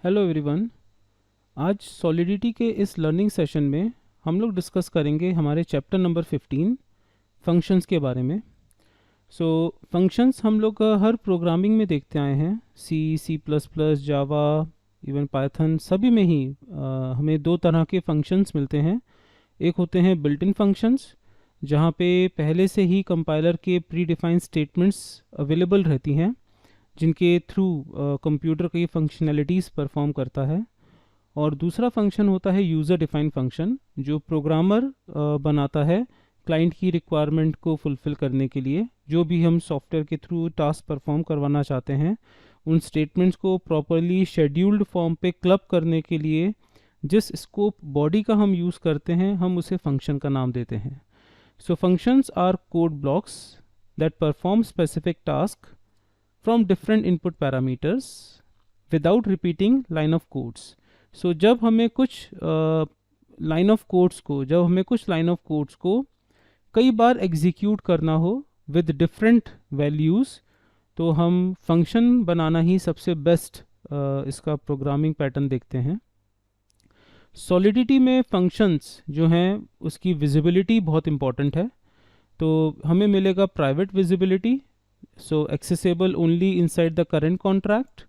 Hello everyone. आज solidity के इस लर्निंग सेशन में हम लोग डिस्कस करेंगे हमारे चैप्टर नंबर 15 फंक्शंस के बारे में। फंक्शंस हम लोग हर प्रोग्रामिंग में देखते आए हैं, सी प्लस प्लस, जावा, इवन पाइथन, सभी में ही हमें दो तरह के फंक्शंस मिलते हैं। एक होते हैं बिल्ट इन फंक्शंस, जहाँ पे पहले से ही कंपाइलर के प्री डिफाइंड स्टेटमेंट्स अवेलेबल रहती हैं, जिनके थ्रू कंप्यूटर कई फंक्शनैलिटीज़ परफॉर्म करता है। और दूसरा फंक्शन होता है यूज़र डिफाइंड फंक्शन, जो प्रोग्रामर बनाता है क्लाइंट की रिक्वायरमेंट को फुलफ़िल करने के लिए। जो भी हम सॉफ्टवेयर के थ्रू टास्क परफॉर्म करवाना चाहते हैं, उन स्टेटमेंट्स को प्रॉपरली शेड्यूल्ड फॉर्म पे क्लब करने के लिए जिस स्कोप बॉडी का हम यूज़ करते हैं, हम उसे फंक्शन का नाम देते हैं। So functions are code blocks that perform specific task from different input parameters without repeating line of codes. जब हमें कुछ लाइन ऑफ कोड्स को कई बार एग्जीक्यूट करना हो विद डिफरेंट वैल्यूज़, तो हम फंक्शन बनाना ही सबसे बेस्ट इसका प्रोग्रामिंग पैटर्न देखते हैं। सॉलिडिटी में फंक्शंस जो हैं उसकी विजिबिलिटी बहुत इंपॉर्टेंट है। तो हमें मिलेगा private visibility, so accessible only inside the current contract;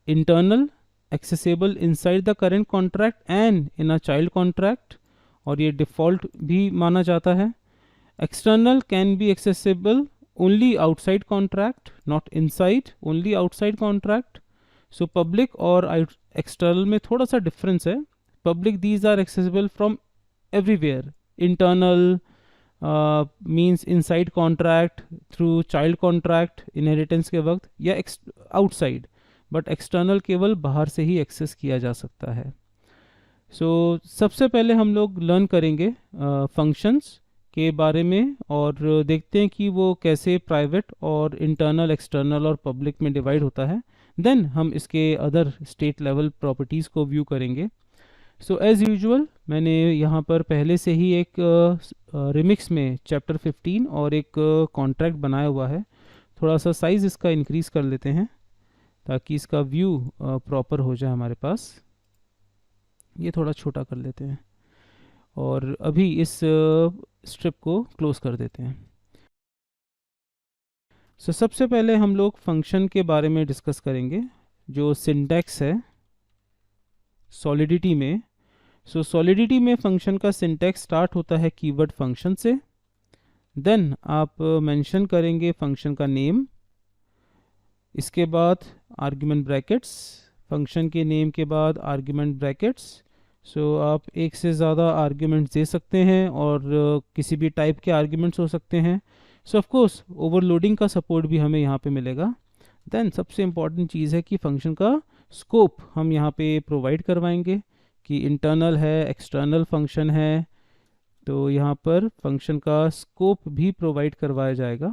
internal, accessible inside the current contract and in a child contract, और ये default भी माना जाता है। external can be accessible only outside contract, not inside, only outside contract. so public और external में थोड़ा सा difference है। public, these are accessible from everywhere. internal means inside contract, through child contract inheritance के वक्त, या आउटसाइड, बट एक्सटर्नल केवल बाहर से ही एक्सेस किया जा सकता है। सबसे पहले हम लोग लर्न करेंगे फंक्शंस के बारे में और देखते हैं कि वो कैसे प्राइवेट और इंटरनल, एक्सटर्नल और पब्लिक में डिवाइड होता है। देन हम इसके अदर स्टेट लेवल प्रॉपर्टीज़ को व्यू करेंगे। एज़ यूजुअल मैंने यहाँ पर पहले से ही एक रिमिक्स में चैप्टर 15 और एक कॉन्ट्रैक्ट बनाया हुआ है। थोड़ा सा साइज़ इसका इंक्रीज़ कर लेते हैं ताकि इसका व्यू प्रॉपर हो जाए हमारे पास। ये थोड़ा छोटा कर लेते हैं और अभी इस स्ट्रिप को क्लोज कर देते हैं। सबसे पहले हम लोग फंक्शन के बारे में डिस्कस करेंगे। जो सिंटैक्स है सॉलिडिटी में, सॉलिडिटी में फंक्शन का सिंटैक्स स्टार्ट होता है कीवर्ड फंक्शन से। देन आप मेंशन करेंगे फंक्शन का नेम, इसके बाद आर्ग्यूमेंट ब्रैकेट्स, फंक्शन के नेम के बाद आर्ग्यूमेंट ब्रैकेट्स। आप एक से ज़्यादा आर्ग्यूमेंट्स दे सकते हैं और किसी भी टाइप के आर्ग्यूमेंट्स हो सकते हैं। ऑफ कोर्स ओवरलोडिंग का सपोर्ट भी हमें यहाँ पे मिलेगा। देन सबसे इम्पॉर्टेंट चीज़ है कि फंक्शन का स्कोप हम यहाँ पे प्रोवाइड करवाएंगे कि इंटरनल है, एक्सटर्नल फंक्शन है, तो यहाँ पर फंक्शन का स्कोप भी प्रोवाइड करवाया जाएगा।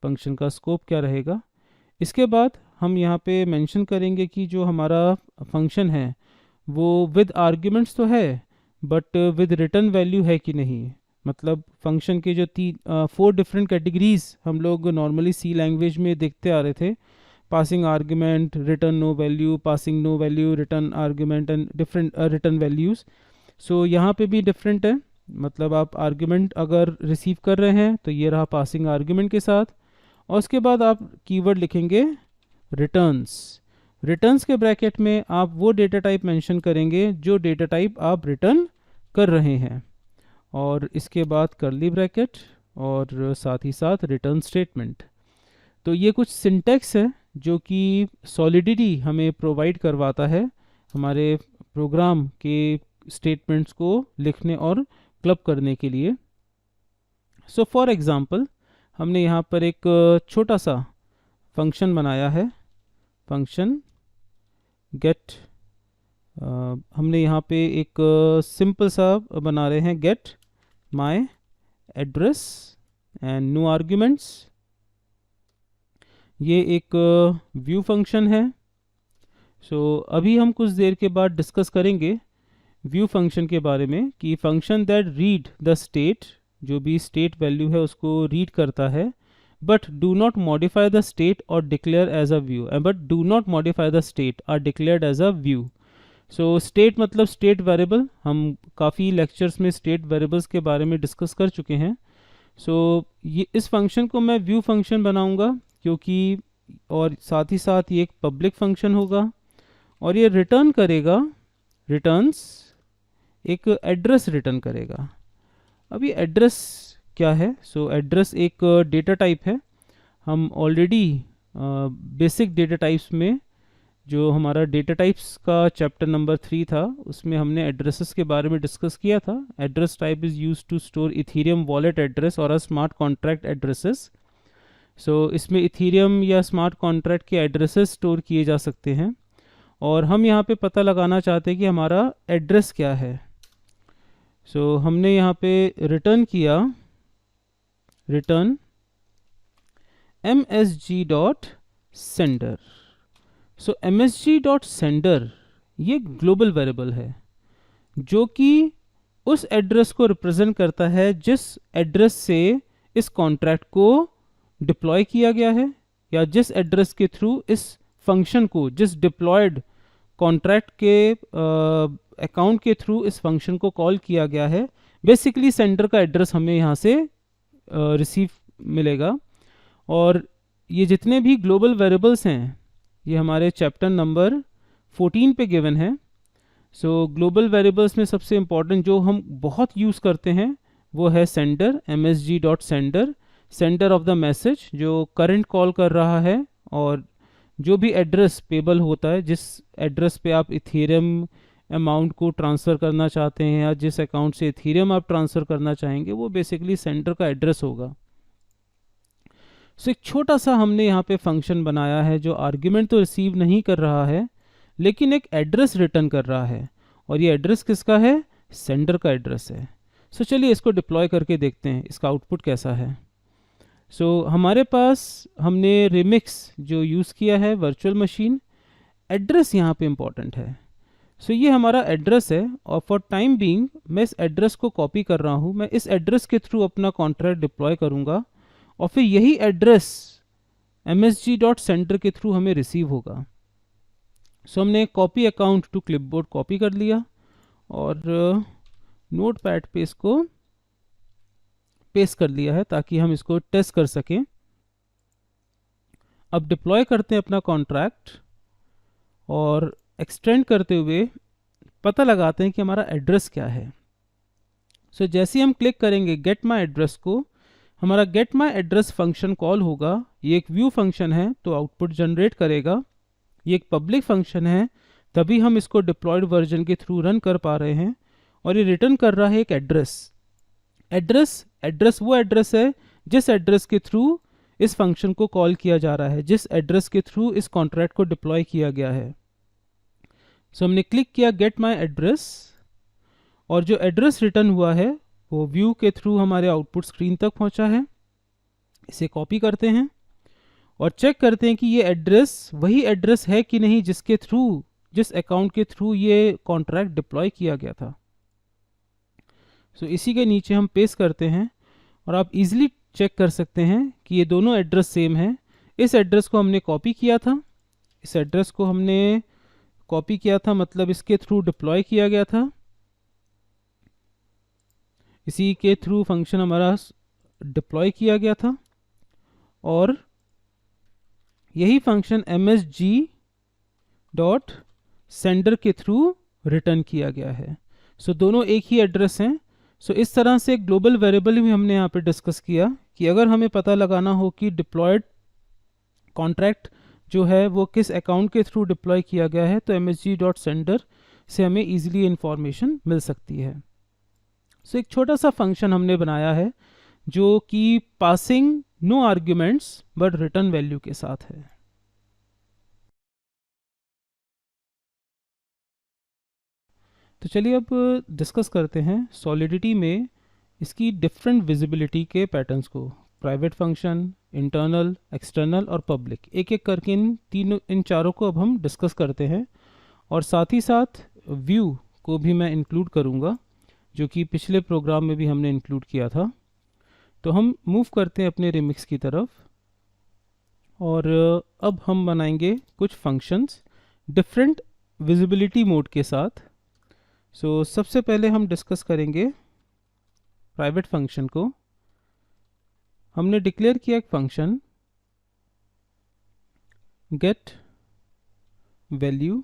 फंक्शन का स्कोप क्या रहेगा, इसके बाद हम यहाँ पे मेंशन करेंगे कि जो हमारा फंक्शन है वो विद आर्ग्यूमेंट्स तो है बट विद रिटर्न वैल्यू है कि नहीं। मतलब फंक्शन के जो 4 डिफरेंट कैटेगरीज हम लोग नॉर्मली सी लैंग्वेज में देखते आ रहे थे, passing argument, return no value, passing no value, return argument and different return values. यहाँ पे भी डिफरेंट है। मतलब आप आर्ग्यूमेंट अगर रिसीव कर रहे हैं तो ये रहा पासिंग आर्ग्यूमेंट के साथ, और उसके बाद आप कीवर्ड लिखेंगे रिटर्न्स के ब्रैकेट में आप वो डेटा टाइप मेंशन करेंगे जो डेटा टाइप आप रिटर्न कर रहे हैं, और इसके बाद कर्ली ब्रैकेट और साथ ही साथ रिटर्न स्टेटमेंट। तो ये कुछ सिंटैक्स है जो कि सॉलिडिटी हमें प्रोवाइड करवाता है हमारे प्रोग्राम के स्टेटमेंट्स को लिखने और क्लब करने के लिए। फॉर एग्जांपल हमने यहाँ पर एक छोटा सा फंक्शन बनाया है, फंक्शन गेट। हमने यहाँ पे एक सिंपल सा बना रहे हैं, get my address and no arguments. ये एक व्यू फंक्शन है। अभी हम कुछ देर के बाद डिस्कस करेंगे व्यू फंक्शन के बारे में कि function that read the state, जो भी स्टेट वैल्यू है उसको रीड करता है but do not modify the state or declare as a view, but do not modify the state are declared as a view. So state मतलब state variable, हम काफ़ी lectures में स्टेट वेरिएबल्स के बारे में डिस्कस कर चुके हैं. सो ये इस फंक्शन को मैं व्यू फंक्शन बनाऊंगा क्योंकि, और साथ ही साथ ये एक पब्लिक फंक्शन होगा और ये रिटर्न करेगा, रिटर्न्स एक एड्रेस रिटर्न करेगा. अब ये एड्रेस क्या है? सो एड्रेस एक डेटा टाइप है. हम ऑलरेडी बेसिक डेटा टाइप्स में, जो हमारा डेटा टाइप्स का चैप्टर नंबर 3 था, उसमें हमने एड्रेसेस के बारे में डिस्कस किया था. Address type is use to store Ethereum wallet address और a smart contract addresses. So इसमें इथीरियम या स्मार्ट कॉन्ट्रैक्ट के एड्रेसेस स्टोर किए जा सकते हैं और हम यहाँ पे पता लगाना चाहते हैं कि हमारा एड्रेस क्या है. सो हमने यहाँ पे रिटर्न किया, रिटर्न msg.sender. सो msg.sender ये ग्लोबल वेरिएबल है जो कि उस एड्रेस को रिप्रेजेंट करता है जिस एड्रेस से इस कॉन्ट्रैक्ट को डिप्लॉय किया गया है, या जिस एड्रेस के थ्रू इस फंक्शन को, जिस डिप्लॉयड कॉन्ट्रैक्ट के अकाउंट के थ्रू इस फंक्शन को कॉल किया गया है. बेसिकली सेंडर का एड्रेस हमें यहाँ से रिसीव मिलेगा. और ये जितने भी ग्लोबल वेरिएबल्स हैं ये हमारे चैप्टर नंबर 14 पे गिवन है. सो ग्लोबल वेरिएबल्स में सबसे इम्पॉर्टेंट जो हम बहुत यूज़ करते हैं वो है sender, msg.sender, sender of the message, जो करंट कॉल कर रहा है और जो भी एड्रेस पेबल होता है, जिस एड्रेस पे आप इथेरियम अमाउंट को ट्रांसफ़र करना चाहते हैं या जिस अकाउंट से इथेरियम आप ट्रांसफ़र करना चाहेंगे, वो बेसिकली सेंडर का एड्रेस होगा. सो एक छोटा सा हमने यहाँ पे फंक्शन बनाया है जो आर्ग्यूमेंट तो रिसीव नहीं कर रहा है लेकिन एक एड्रेस रिटर्न कर रहा है, और ये एड्रेस किसका है? सेंडर का एड्रेस है. सो चलिए इसको डिप्लॉय करके देखते हैं इसका आउटपुट कैसा है. सो हमारे पास हमने रिमिक्स जो यूज़ किया है वर्चुअल मशीन. एड्रेस यहाँ पे इम्पॉर्टेंट है. सो ये हमारा एड्रेस है और फॉर टाइम बीइंग मैं इस एड्रेस को कॉपी कर रहा हूँ. मैं इस एड्रेस के थ्रू अपना कॉन्ट्रैक्ट डिप्लॉय करूँगा और फिर यही एड्रेस msg.sender के थ्रू हमें रिसीव होगा. सो हमने copy account to clipboard copy कर लिया और नोटपैड पे इसको पेस्ट कर लिया है ताकि हम इसको टेस्ट कर सकें. अब डिप्लॉय करते हैं अपना कॉन्ट्रैक्ट और एक्सटेंड करते हुए पता लगाते हैं कि हमारा एड्रेस क्या है. सो जैसे ही हम क्लिक करेंगे गेट माई एड्रेस को, हमारा get my address function call होगा. ये एक व्यू फंक्शन है तो आउटपुट जनरेट करेगा. ये एक पब्लिक फंक्शन है तभी हम इसको डिप्लॉयड वर्जन के थ्रू रन कर पा रहे हैं. और ये रिटर्न कर रहा है एक एड्रेस. एड्रेस वो एड्रेस है जिस एड्रेस के थ्रू इस फंक्शन को कॉल किया जा रहा है, जिस एड्रेस के थ्रू इस कॉन्ट्रैक्ट को डिप्लॉय किया गया है. सो हमने क्लिक किया गेट माई एड्रेस और जो एड्रेस रिटर्न हुआ है वो व्यू के थ्रू हमारे आउटपुट स्क्रीन तक पहुंचा है. इसे कॉपी करते हैं और चेक करते हैं कि ये एड्रेस वही एड्रेस है कि नहीं जिसके थ्रू, जिस अकाउंट के थ्रू ये कॉन्ट्रैक्ट डिप्लॉय किया गया था. सो इसी के नीचे हम पेस्ट करते हैं और आप इजीली चेक कर सकते हैं कि ये दोनों एड्रेस सेम है. इस एड्रेस को हमने कॉपी किया था, इस एड्रेस को हमने कॉपी किया था मतलब इसके थ्रू डिप्लॉय किया गया था. इसी के थ्रू फंक्शन हमारा डिप्लॉय किया गया था और यही फंक्शन msg.sender के थ्रू रिटर्न किया गया है. सो दोनों एक ही एड्रेस हैं. सो इस तरह से ग्लोबल वेरिएबल भी हमने यहाँ पे डिस्कस किया कि अगर हमें पता लगाना हो कि डिप्लॉयड कॉन्ट्रैक्ट जो है वो किस अकाउंट के थ्रू डिप्लॉय किया गया है तो msg.sender से हमें ईजिली इंफॉर्मेशन मिल सकती है. सो एक छोटा सा फंक्शन हमने बनाया है जो कि passing no arguments but return value के साथ है. तो चलिए अब डिस्कस करते हैं सॉलिडिटी में इसकी डिफरेंट विजिबिलिटी के पैटर्न्स को. प्राइवेट फंक्शन, इंटरनल, एक्सटर्नल और पब्लिक, एक एक करके इन चारों को अब हम डिस्कस करते हैं और साथ ही साथ व्यू को भी मैं इंक्लूड करूँगा जो कि पिछले प्रोग्राम में भी हमने इंक्लूड किया था. तो हम मूव करते हैं अपने रिमिक्स की तरफ. और अब हम बनाएंगे कुछ फंक्शंस डिफरेंट विजिबिलिटी मोड के साथ। सो सबसे पहले हम डिस्कस करेंगे प्राइवेट फंक्शन को। हमने डिक्लेयर किया एक फंक्शन गेट वैल्यू,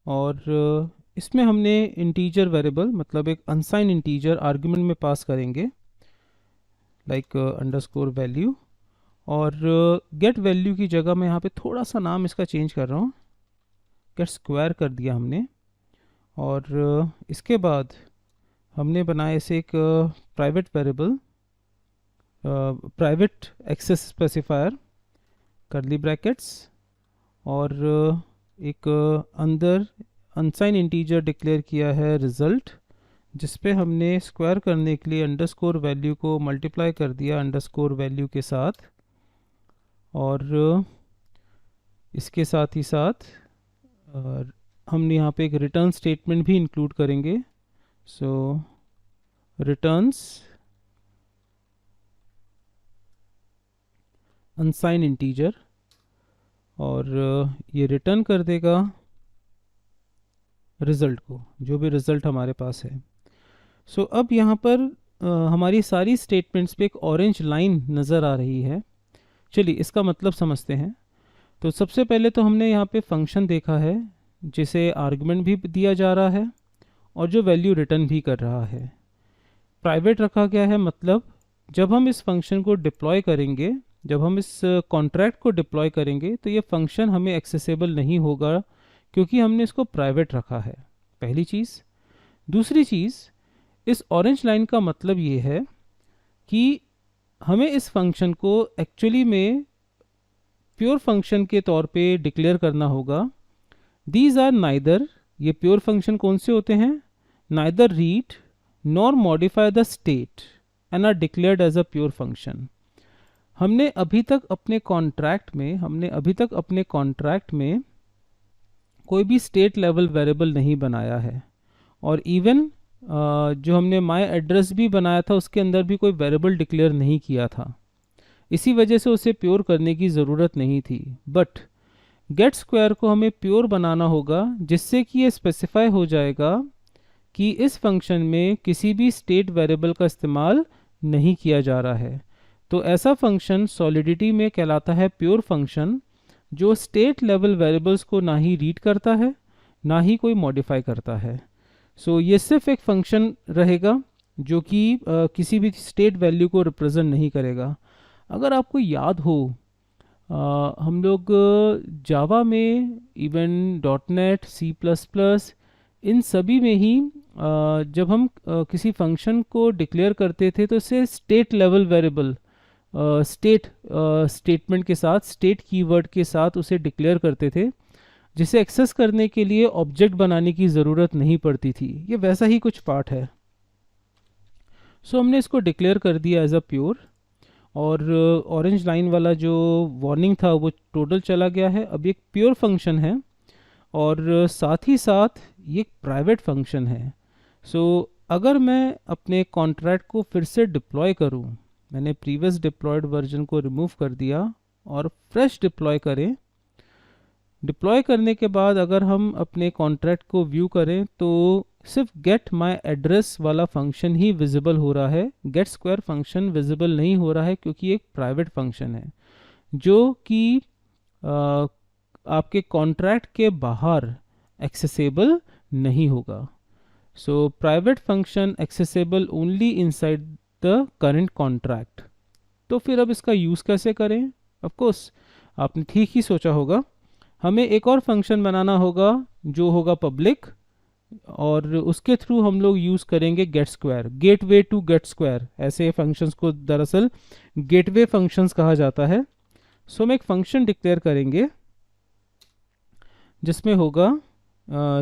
और इसमें हमने इंटीजर वेरिएबल मतलब एक अनसाइन इंटीजर आर्गुमेंट में पास करेंगे लाइक अंडरस्कोर वैल्यू। और गेट वैल्यू की जगह मैं यहाँ पे थोड़ा सा नाम इसका चेंज कर रहा हूँ, गेट स्क्वायर कर दिया हमने। और इसके बाद हमने बनाया इसे एक private variable, private access specifier curly brackets, और एक अंदर अनसाइन इंटीजर डिक्लेयर किया है रिजल्ट, जिस पे हमने स्क्वायर करने के लिए अंडरस्कोर वैल्यू को मल्टीप्लाई कर दिया अंडरस्कोर वैल्यू के साथ। और इसके साथ ही साथ हम यहाँ पे एक रिटर्न स्टेटमेंट भी इंक्लूड करेंगे। सो रिटर्न्स अनसाइन इंटीजर, और ये रिटर्न कर देगा रिज़ल्ट को, जो भी रिज़ल्ट हमारे पास है। सो अब यहाँ पर हमारी सारी स्टेटमेंट्स पे एक ऑरेंज लाइन नज़र आ रही है। चलिए इसका मतलब समझते हैं। तो सबसे पहले तो हमने यहाँ पे फंक्शन देखा है जिसे आर्गुमेंट भी दिया जा रहा है और जो वैल्यू रिटर्न भी कर रहा है। प्राइवेट रखा गया है, मतलब जब हम इस फंक्शन को डिप्लॉय करेंगे, जब हम इस कॉन्ट्रैक्ट को डिप्लॉय करेंगे तो ये फंक्शन हमें एक्सेसिबल नहीं होगा क्योंकि हमने इसको प्राइवेट रखा है, पहली चीज़। दूसरी चीज़, इस ऑरेंज लाइन का मतलब ये है कि हमें इस फंक्शन को एक्चुअली में प्योर फंक्शन के तौर पे डिक्लेयर करना होगा। दीज आर नाइदर, ये प्योर फंक्शन कौन से होते हैं? Neither read nor modify the state and are declared as a pure function. हमने अभी तक अपने कॉन्ट्रैक्ट में कोई भी स्टेट लेवल वेरिएबल नहीं बनाया है, और इवन जो हमने माई एड्रेस भी बनाया था उसके अंदर भी कोई वेरिएबल डिक्लेयर नहीं किया था। इसी वजह से उसे प्योर करने की ज़रूरत नहीं थी। बट गेट स्क्वायर को हमें प्योर बनाना होगा, जिससे कि ये स्पेसिफाई हो जाएगा कि इस फंक्शन में किसी भी स्टेट वेरिएबल का इस्तेमाल नहीं किया जा रहा है। तो ऐसा फंक्शन सॉलिडिटी में कहलाता है प्योर फंक्शन, जो स्टेट लेवल वेरिएबल्स को ना ही रीड करता है ना ही कोई मॉडिफाई करता है। सो ये सिर्फ एक फंक्शन रहेगा जो कि किसी भी स्टेट वैल्यू को रिप्रेजेंट नहीं करेगा। अगर आपको याद हो, हम लोग जावा में, इवन .NET, C++, इन सभी में ही जब हम किसी फंक्शन को डिक्लेयर करते थे तो इसे स्टेट लेवल वेरिएबल स्टेटमेंट के साथ, स्टेट कीवर्ड के साथ उसे डिक्लेयर करते थे, जिसे एक्सेस करने के लिए ऑब्जेक्ट बनाने की ज़रूरत नहीं पड़ती थी। ये वैसा ही कुछ पार्ट है। सो हमने इसको डिक्लेयर कर दिया एज अ प्योर, और ऑरेंज लाइन वाला जो वार्निंग था वो टोटल चला गया है। अब एक प्योर फंक्शन है और साथ ही साथ ये प्राइवेट फंक्शन है। सो अगर मैं अपने कॉन्ट्रैक्ट को फिर से डिप्लॉय करूं, मैंने प्रीवियस डिप्लॉयड वर्जन को रिमूव कर दिया और फ्रेश डिप्लॉय करें। डिप्लॉय करने के बाद अगर हम अपने कॉन्ट्रैक्ट को व्यू करें तो सिर्फ गेट माई एड्रेस वाला फंक्शन ही विजिबल हो रहा है। गेट स्क्वायर फंक्शन विजिबल नहीं हो रहा है क्योंकि एक प्राइवेट फंक्शन है जो कि आपके कॉन्ट्रैक्ट के बाहर एक्सेसिबल नहीं होगा। So private function accessible only inside the current contract. तो फिर अब इसका यूज़ कैसे करें? ऑफ कोर्स आपने ठीक ही सोचा होगा, हमें एक और फंक्शन बनाना होगा जो होगा पब्लिक, और उसके थ्रू हम लोग यूज़ करेंगे get square, gateway to get square. ऐसे फंक्शंस को दरअसल गेटवे फंक्शंस कहा जाता है। सो हम एक फंक्शन डिक्लेयर करेंगे जिसमें होगा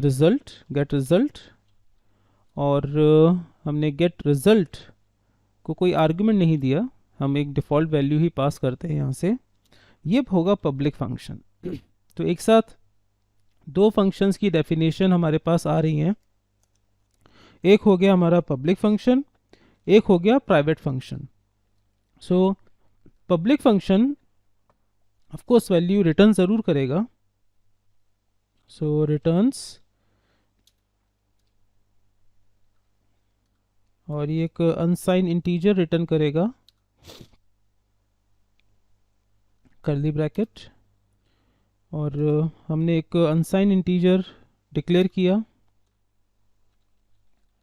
रिजल्ट, गेट रिजल्ट, और हमने गेट रिजल्ट को कोई आर्गुमेंट नहीं दिया, हम एक डिफ़ॉल्ट वैल्यू ही पास करते हैं यहाँ से। ये होगा पब्लिक फंक्शन। तो एक साथ दो फंक्शंस की डेफिनेशन हमारे पास आ रही हैं। एक हो गया हमारा पब्लिक फंक्शन, एक हो गया private function. So public function of course value return ज़रूर करेगा, सो रिटर्न्स, और ये एक अनसाइन इंटीजर रिटर्न करेगा, कर्ली ब्रैकेट, और हमने एक अनसाइन इंटीजर डिक्लेयर किया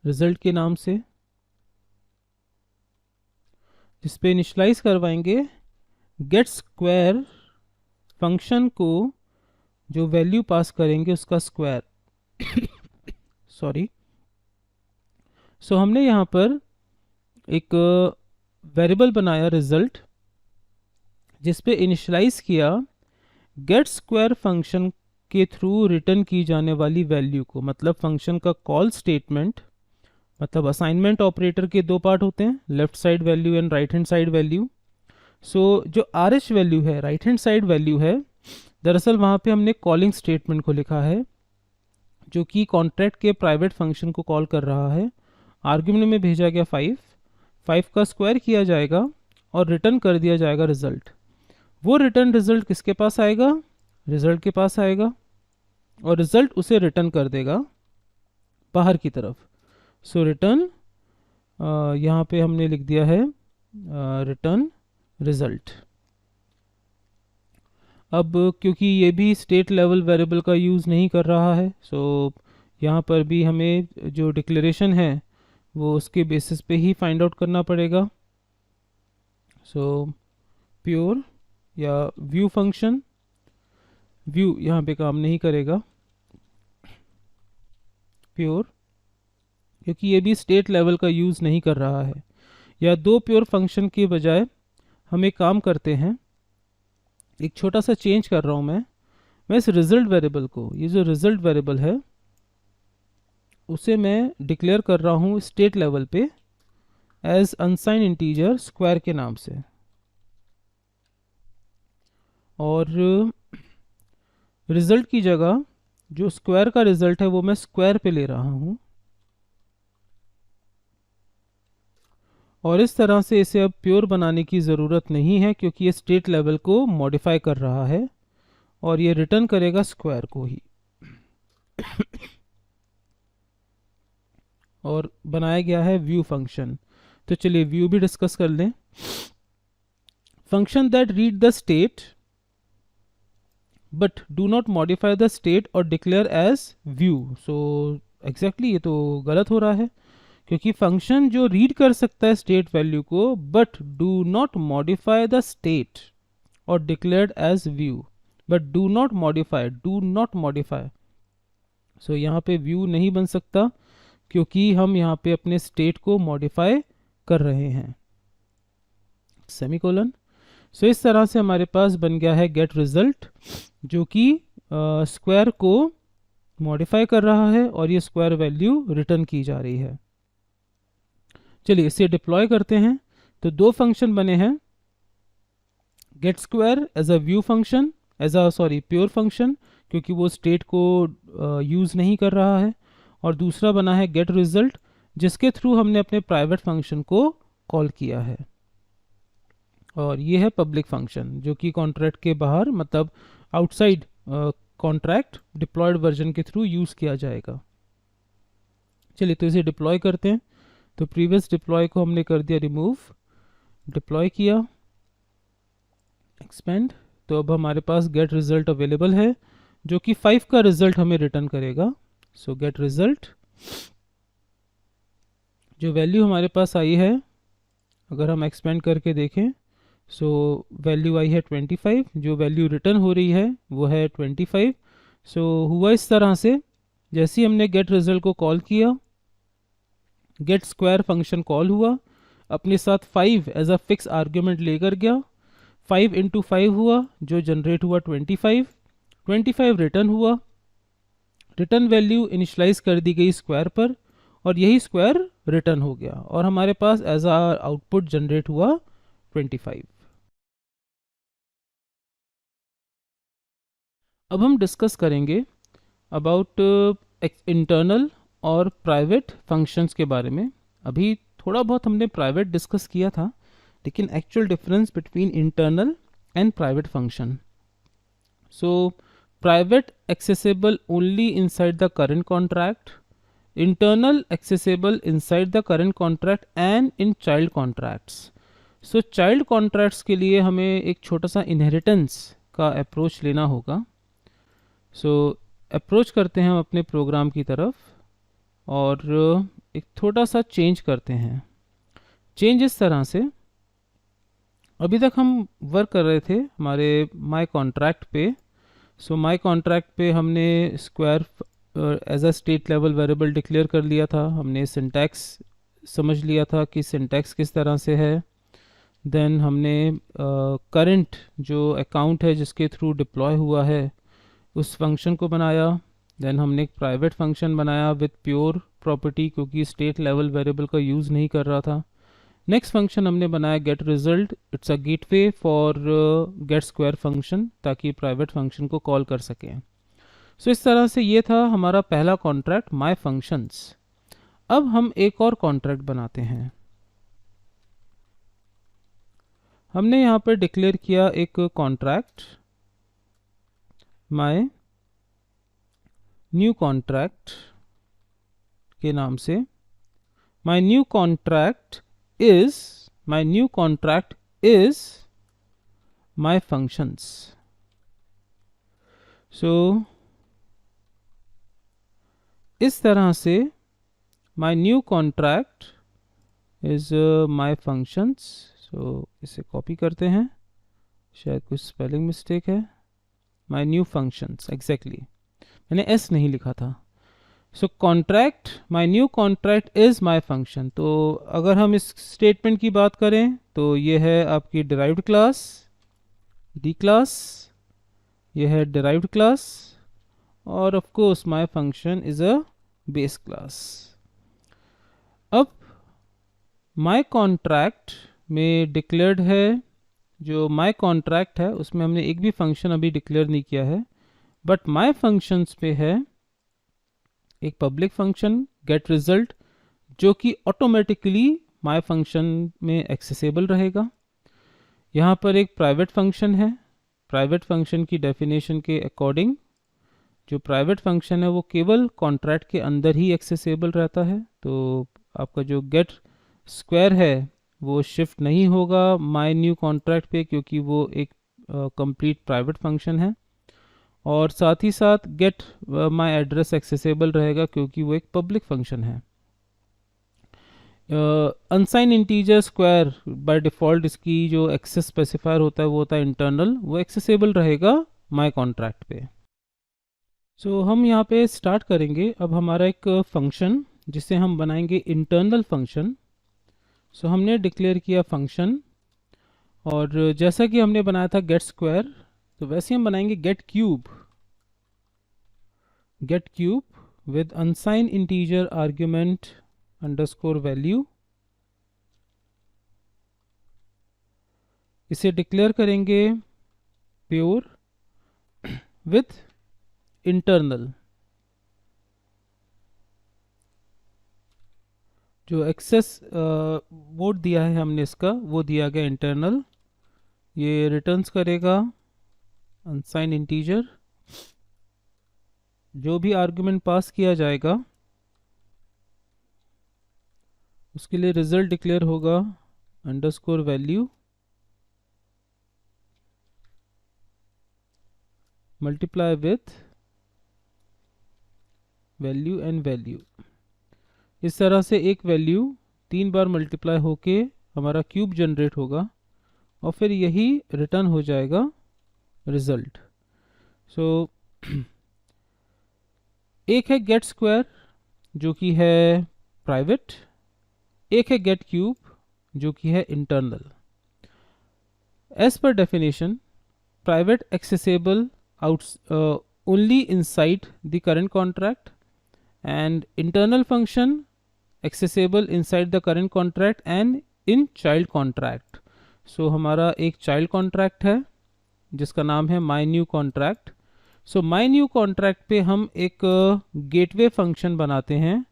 रिजल्ट के नाम से, जिस पे इनिशलाइज करवाएंगे गेट स्क्वायर फंक्शन को, जो वैल्यू पास करेंगे उसका स्क्वायर सॉरी। सो हमने यहाँ पर एक वेरिएबल बनाया रिजल्ट, जिस पे इनिशलाइज किया गेट स्क्वायर फंक्शन के थ्रू रिटर्न की जाने वाली वैल्यू को, मतलब फंक्शन का कॉल स्टेटमेंट, मतलब असाइनमेंट ऑपरेटर के दो पार्ट होते हैं, left side value and right hand side value. So जो आर एच वैल्यू है, राइट हैंड साइड वैल्यू है, दरअसल वहाँ पे हमने कॉलिंग स्टेटमेंट को लिखा है, जो कि कॉन्ट्रैक्ट के प्राइवेट फंक्शन को कॉल कर रहा है। आर्ग्यूमेंट में भेजा गया 5 का स्क्वायर किया जाएगा और रिटर्न कर दिया जाएगा रिजल्ट। वो रिटर्न रिजल्ट किसके पास आएगा, रिजल्ट के पास आएगा, और रिजल्ट उसे रिटर्न कर देगा बाहर की तरफ। सो रिटर्न, यहाँ पे हमने लिख दिया है रिटर्न रिजल्ट। अब क्योंकि ये भी स्टेट लेवल वेरिएबल का यूज़ नहीं कर रहा है, सो यहाँ पर भी हमें जो डिक्लेरेशन है वो उसके बेसिस पे ही फाइंड आउट करना पड़ेगा। सो प्योर या व्यू फंक्शन, व्यू यहाँ पे काम नहीं करेगा, प्योर, क्योंकि ये भी स्टेट लेवल का यूज़ नहीं कर रहा है। या दो प्योर फंक्शन के बजाय हम एक काम करते हैं, एक छोटा सा चेंज कर रहा हूँ मैं इस रिजल्ट वेरिएबल को, ये जो रिजल्ट वेरिएबल है उसे मैं डिक्लेयर कर रहा हूँ स्टेट लेवल पे एज अनसाइन इंटीजर स्क्वायर के नाम से, और रिजल्ट की जगह जो स्क्वायर का रिजल्ट है वो मैं स्क्वायर पे ले रहा हूँ, और इस तरह से इसे अब प्योर बनाने की ज़रूरत नहीं है, क्योंकि ये स्टेट लेवल को मॉडिफाई कर रहा है और ये रिटर्न करेगा स्क्वायर को ही। और बनाया गया है व्यू फंक्शन। तो चलिए व्यू भी डिस्कस कर लें। Function that read the state but do not modify the state और declare as view. So exactly ये तो गलत हो रहा है, क्योंकि फंक्शन जो रीड कर सकता है स्टेट वैल्यू को but do not modify the state और declared as view, but do not modify, so यहाँ पे व्यू नहीं बन सकता, क्योंकि हम यहाँ पे अपने स्टेट को मॉडिफाई कर रहे हैं, सेमीकोलन। सो इस तरह से हमारे पास बन गया है गेट रिजल्ट, जो कि स्क्वायर को मॉडिफाई कर रहा है और ये स्क्वायर वैल्यू रिटर्न की जा रही है। चलिए इसे डिप्लॉय करते हैं। तो दो फंक्शन बने हैं, get square as a view function, pure function, क्योंकि वो स्टेट को यूज़ नहीं कर रहा है, और दूसरा बना है गेट रिजल्ट, जिसके थ्रू हमने अपने प्राइवेट फंक्शन को कॉल किया है। और ये है पब्लिक फंक्शन, जो कि कॉन्ट्रैक्ट के बाहर, मतलब आउटसाइड कॉन्ट्रैक्ट डिप्लॉयड वर्जन के थ्रू यूज़ किया जाएगा। चलिए तो इसे डिप्लॉय करते हैं। तो प्रीवियस डिप्लॉय को हमने कर दिया रिमूव, डिप्लॉय किया, एक्सपेंड। तो अब हमारे पास गेट रिजल्ट अवेलेबल है, जो कि 5 का रिजल्ट हमें रिटर्न करेगा। सो गेट रिजल्ट, जो वैल्यू हमारे पास आई है, अगर हम एक्सपेंड करके देखें, सो वैल्यू आई है 25, जो वैल्यू रिटर्न हो रही है वो है 25। सो हुआ इस तरह से, जैसे ही हमने गेट रिजल्ट को कॉल किया, गेट स्क्वायर फंक्शन कॉल हुआ, अपने साथ 5 एज अ फिक्स आर्ग्यूमेंट लेकर गया, 5 इंटू 5 हुआ, जो जनरेट हुआ 25 रिटर्न हुआ, रिटर्न वैल्यू इनिशलाइज कर दी गई स्क्वायर पर, और यही स्क्वायर रिटर्न हो गया, और हमारे पास एज आ आउटपुट जनरेट हुआ 25। अब हम डिस्कस करेंगे अबाउट इंटरनल और प्राइवेट फंक्शंस के बारे में। अभी थोड़ा बहुत हमने प्राइवेट डिस्कस किया था, लेकिन actual difference between internal and private function. So private accessible only inside the current contract, internal accessible inside the current contract and in child contracts. So child contracts के लिए हमें एक छोटा सा इनहेरिटेंस का अप्रोच लेना होगा. सो अप्रोच करते हैं हम अपने प्रोग्राम की तरफ और एक थोड़ा सा चेंज करते हैं. चेंज इस तरह से, अभी तक हम वर्क कर रहे थे हमारे माई कॉन्ट्रैक्ट पे. सो माई कॉन्ट्रैक्ट पे हमने square as a state level variable declare कर लिया था. हमने सिंटैक्स समझ लिया था कि सिंटैक्स किस तरह से है. देन हमने करंट जो अकाउंट है जिसके थ्रू डिप्लॉय हुआ है उस फंक्शन को बनाया. देन हमने एक प्राइवेट फंक्शन बनाया विथ प्योर प्रॉपर्टी, क्योंकि स्टेट लेवल वेरिएबल का यूज़ नहीं कर रहा था. नेक्स्ट फंक्शन हमने बनाया get result. It's a gateway for gate square function, ताकि प्राइवेट फंक्शन को कॉल कर सकें. सो इस तरह से ये था हमारा पहला कॉन्ट्रैक्ट माई फंक्शंस. अब हम एक और कॉन्ट्रैक्ट बनाते हैं. हमने यहाँ पर डिक्लेयर किया एक कॉन्ट्रैक्ट माई न्यू कॉन्ट्रैक्ट के नाम से. My new contract is my functions. So इस तरह से my new contract is my functions. So इसे कॉपी करते हैं, शायद कुछ स्पेलिंग मिस्टेक है. माई न्यू फंक्शंस, एग्जैक्टली मैंने एस नहीं लिखा था. So contract, my new contract is my function. तो अगर हम इस स्टेटमेंट की बात करें तो ये है आपकी डिराइव्ड क्लास डी क्लास, ये है डिराइव्ड क्लास, और of course my function is a base class. अब माई कॉन्ट्रैक्ट में डिक्लेयर्ड है, जो माई कॉन्ट्रैक्ट है उसमें हमने एक भी फंक्शन अभी डिक्लेयर नहीं किया है, बट माई फंक्शंस पे है एक पब्लिक फंक्शन गेट रिजल्ट, जो कि ऑटोमेटिकली माई फंक्शन में एक्सेसिबल रहेगा. यहाँ पर एक प्राइवेट फंक्शन है. प्राइवेट फंक्शन की डेफिनेशन के अकॉर्डिंग जो प्राइवेट फंक्शन है वो केवल कॉन्ट्रैक्ट के अंदर ही एक्सेसिबल रहता है. तो आपका जो गेट स्क्वायर है वो शिफ्ट नहीं होगा माई न्यू कॉन्ट्रैक्ट पे, क्योंकि वो एक कंप्लीट प्राइवेट फंक्शन है. और साथ ही साथ गेट माई एड्रेस एक्सेसिबल रहेगा, क्योंकि वो एक पब्लिक फंक्शन है. अनसाइन इंटीजर स्क्वायर बाय डिफ़ॉल्ट इसकी जो एक्सेस स्पेसिफायर होता है वो होता है इंटरनल, वो एक्सेसिबल रहेगा माई कॉन्ट्रैक्ट पे. सो हम यहाँ पे स्टार्ट करेंगे अब हमारा एक फंक्शन जिसे हम बनाएंगे इंटरनल फंक्शन. सो हमने डिक्लेयर किया फंक्शन, और जैसा कि हमने बनाया था गेट स्क्वायर, तो वैसे हम बनाएंगे get cube with unsigned integer argument underscore value. इसे डिक्लेयर करेंगे प्योर विथ इंटरनल. जो एक्सेस मोड दिया है हमने इसका, वो दिया गया इंटरनल. ये रिटर्न्स करेगा अनसाइन इंटीजर. जो भी आर्गुमेंट पास किया जाएगा उसके लिए रिजल्ट डिक्लेयर होगा underscore value multiply with value and value. इस तरह से एक वैल्यू 3 बार मल्टीप्लाई होके हमारा क्यूब जनरेट होगा, और फिर यही रिटर्न हो जाएगा रिजल्ट. सो एक है गेट स्क्वायर जो कि है प्राइवेट, एक है गेट क्यूब जो कि है internal. As per definition private accessible only inside the current contract, and internal function accessible inside the current contract and in child contract. So हमारा एक child contract है जिसका नाम है my new contract. So my new contract पे हम एक gateway function बनाते हैं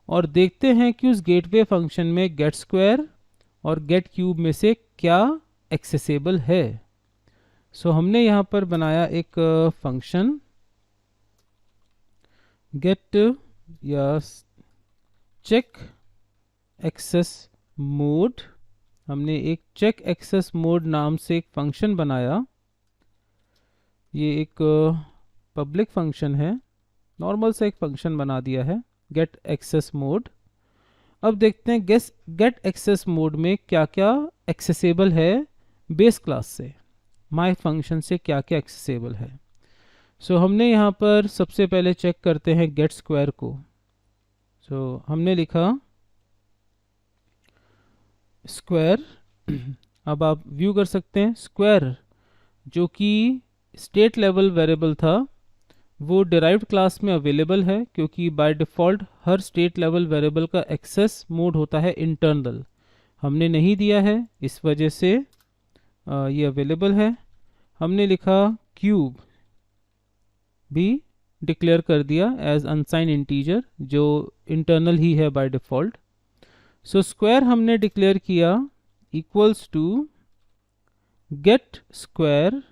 और देखते हैं कि उस gateway function में get square और गेट क्यूब में से क्या एक्सेसिबल है। सो हमने यहाँ पर बनाया एक फंक्शन गेट या चेक एक्सेस मोड। हमने एक चेक एक्सेस मोड नाम से एक फंक्शन बनाया। ये एक पब्लिक फंक्शन है, नॉर्मल सा एक फंक्शन बना दिया है गेट एक्सेस मोड। अब देखते हैं गेट एक्सेस मोड में क्या क्या एक्सेसिबल है बेस क्लास से, माय फंक्शन से क्या क्या एक्सेसिबल है। सो हमने यहाँ पर सबसे पहले चेक करते हैं गेट स्क्वायर को। सो हमने लिखा स्क्वायर। अब आप व्यू कर सकते हैं स्क्वायर जो कि स्टेट लेवल वेरिएबल था वो डिराइव्ड क्लास में अवेलेबल है, क्योंकि by default her state level variable का एक्सेस मोड होता है इंटरनल। हमने नहीं दिया है, इस वजह से ये अवेलेबल है। हमने लिखा क्यूब भी डिक्लेयर कर दिया एज अनसाइन इंटीजर जो इंटरनल ही है बाय डिफ़ॉल्ट। सो स्क्वायर हमने डिक्लेयर किया इक्वल्स टू गेट स्क्वायर।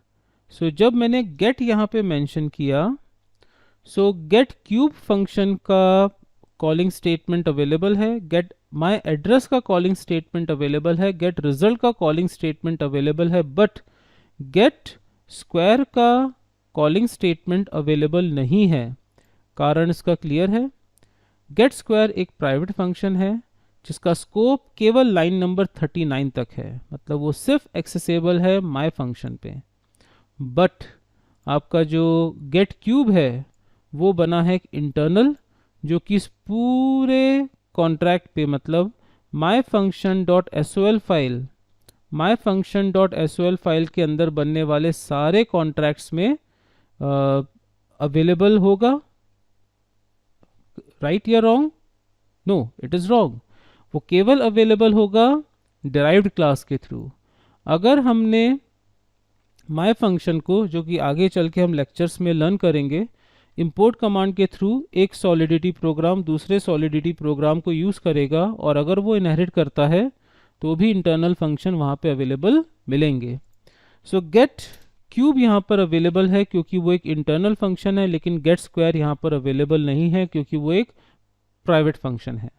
सो जब मैंने गेट यहाँ पे मेंशन किया, सो गेट क्यूब फंक्शन का कॉलिंग स्टेटमेंट अवेलेबल है, गेट माय एड्रेस का कॉलिंग स्टेटमेंट अवेलेबल है, गेट रिजल्ट का कॉलिंग स्टेटमेंट अवेलेबल है, बट गेट स्क्वायर का कॉलिंग स्टेटमेंट अवेलेबल नहीं है। कारण इसका क्लियर है। गेट स्क्वायर एक प्राइवेट फंक्शन है जिसका स्कोप केवल लाइन नंबर 39 तक है, मतलब वो सिर्फ एक्सेसिबल है माय फंक्शन पे। बट आपका जो गेट क्यूब है वो बना है इंटरनल, जो कि इस पूरे कॉन्ट्रैक्ट पे, मतलब my function dot SOL file के अंदर बनने वाले सारे कॉन्ट्रैक्ट्स में अवेलेबल होगा। राइट या wrong? No, it is wrong. वो केवल अवेलेबल होगा डिराइव्ड क्लास के थ्रू। अगर हमने माय फंक्शन को, जो कि आगे चल के हम लेक्चर्स में लर्न करेंगे, इंपोर्ट कमांड के थ्रू एक सॉलिडिटी प्रोग्राम दूसरे सॉलिडिटी प्रोग्राम को यूज़ करेगा, और अगर वो इनहेरिट करता है तो भी इंटरनल फंक्शन वहाँ पे अवेलेबल मिलेंगे। सो गेट क्यूब यहाँ पर अवेलेबल है क्योंकि वो एक इंटरनल फंक्शन है, लेकिन गेट स्क्वायर यहाँ पर अवेलेबल नहीं है क्योंकि वो एक प्राइवेट फंक्शन है।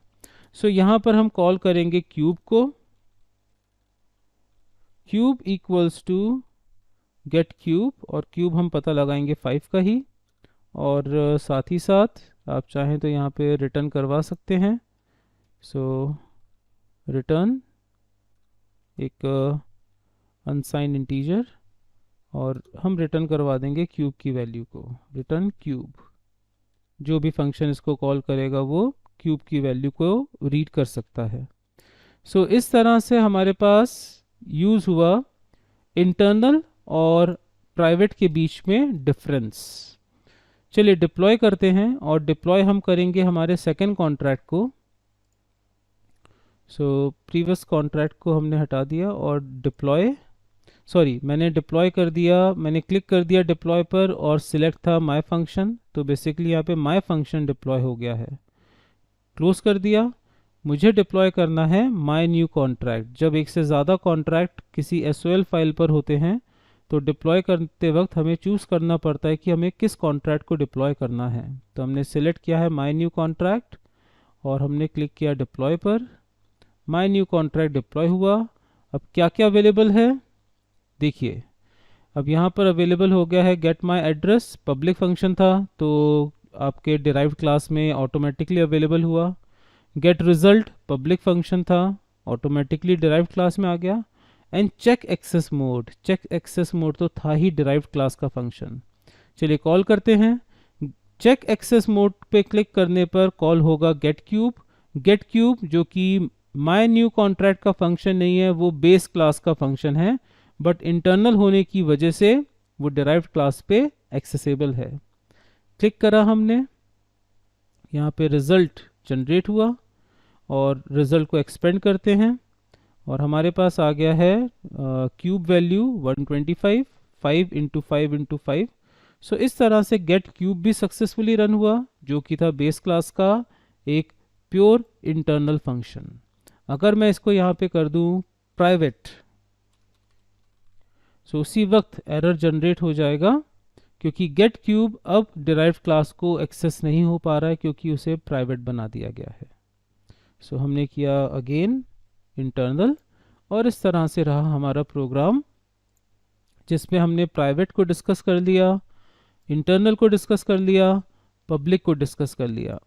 सो यहाँ पर हम कॉल करेंगे क्यूब को, cube equals to get cube, और क्यूब हम पता लगाएंगे 5 का ही, और साथ ही साथ आप चाहें तो यहाँ पे रिटर्न करवा सकते हैं। सो रिटर्न एक अनसाइन इंटीजर, और हम रिटर्न करवा देंगे क्यूब की वैल्यू को, रिटर्न क्यूब। जो भी फंक्शन इसको कॉल करेगा वो क्यूब की वैल्यू को रीड कर सकता है। सो इस तरह से हमारे पास यूज़ हुआ इंटरनल और प्राइवेट के बीच में डिफरेंस। चलिए डिप्लॉय करते हैं, और डिप्लॉय हम करेंगे हमारे सेकेंड कॉन्ट्रैक्ट को। सो प्रीवियस कॉन्ट्रैक्ट को हमने हटा दिया और मैंने डिप्लॉय कर दिया, मैंने क्लिक कर दिया डिप्लॉय पर और सिलेक्ट था माय फंक्शन, तो बेसिकली यहाँ पे माय फंक्शन डिप्लॉय हो गया है। क्लोज कर दिया। मुझे डिप्लॉय करना है माय न्यू कॉन्ट्रैक्ट। जब एक से ज़्यादा कॉन्ट्रैक्ट किसी एसओएल फाइल पर होते हैं तो डिप्लॉय करते वक्त हमें चूज़ करना पड़ता है कि हमें किस कॉन्ट्रैक्ट को डिप्लॉय करना है। तो हमने सिलेक्ट किया है माय न्यू कॉन्ट्रैक्ट और हमने क्लिक किया डिप्लॉय पर। माय न्यू कॉन्ट्रैक्ट डिप्लॉय हुआ। अब क्या क्या अवेलेबल है देखिए, अब यहाँ पर अवेलेबल हो गया है gate my address, public function था तो आपके डिराइव्ड क्लास में ऑटोमेटिकली अवेलेबल हुआ। गेट रिजल्ट पब्लिक फंक्शन था, ऑटोमेटिकली डिराइव्ड क्लास में आ गया। एंड चेक एक्सेस मोड तो था ही डिराइव्ड क्लास का फंक्शन। चलिए कॉल करते हैं। चेक एक्सेस मोड पे क्लिक करने पर कॉल होगा गेट क्यूब जो कि माय न्यू कॉन्ट्रैक्ट का फंक्शन नहीं है, वो बेस क्लास का फंक्शन है, बट इंटरनल होने की वजह से वो डिराइव्ड क्लास पे एक्सेसिबल है। क्लिक करा हमने, यहाँ पे रिजल्ट जनरेट हुआ और रिजल्ट को एक्सपेंड करते हैं और हमारे पास आ गया है क्यूब वैल्यू 125, 5 इंटू 5 इंटू 5। सो इस तरह से गेट क्यूब भी सक्सेसफुली रन हुआ, जो कि था बेस क्लास का एक प्योर इंटरनल फंक्शन। अगर मैं इसको यहाँ पे कर दूँ प्राइवेट, सो उसी वक्त एरर जनरेट हो जाएगा, क्योंकि गेट क्यूब अब डिराइव्ड क्लास को एक्सेस नहीं हो पा रहा है क्योंकि उसे प्राइवेट बना दिया गया है। सो हमने किया अगेन इंटरनल, और इस तरह से रहा हमारा प्रोग्राम, जिसमें हमने प्राइवेट को डिस्कस कर लिया, इंटरनल को डिस्कस कर लिया, पब्लिक को डिस्कस कर लिया।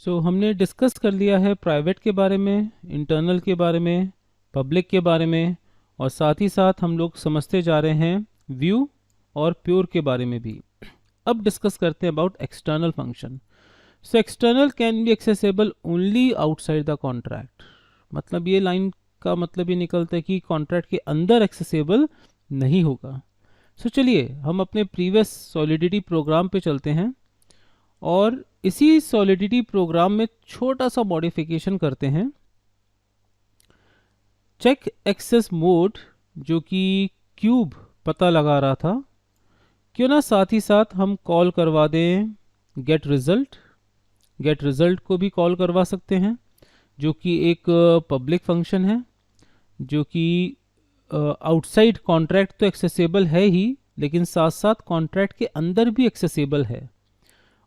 सो हमने डिस्कस कर लिया है प्राइवेट के बारे में, इंटरनल के बारे में, पब्लिक के बारे में, और साथ ही साथ हम लोग समझते जा रहे हैं व्यू और प्योर के बारे में भी। अब डिस्कस करते हैं about external function. So external can be accessible only outside the contract, मतलब ये लाइन का मतलब ये निकलता है कि कॉन्ट्रैक्ट के अंदर एक्सेसिबल नहीं होगा। सो चलिए हम अपने प्रीवियस सॉलिडिटी प्रोग्राम पे चलते हैं और इसी सॉलिडिटी प्रोग्राम में छोटा सा मॉडिफिकेशन करते हैं। चेक एक्सेस मोड जो कि क्यूब पता लगा रहा था, क्यों ना साथ ही साथ हम कॉल करवा दें गेट रिजल्ट। गेट रिजल्ट को भी कॉल करवा सकते हैं, जो कि एक पब्लिक फंक्शन है, जो कि आउटसाइड कॉन्ट्रैक्ट तो एक्सेसिबल है ही, लेकिन साथ साथ कॉन्ट्रैक्ट के अंदर भी एक्सेसिबल है,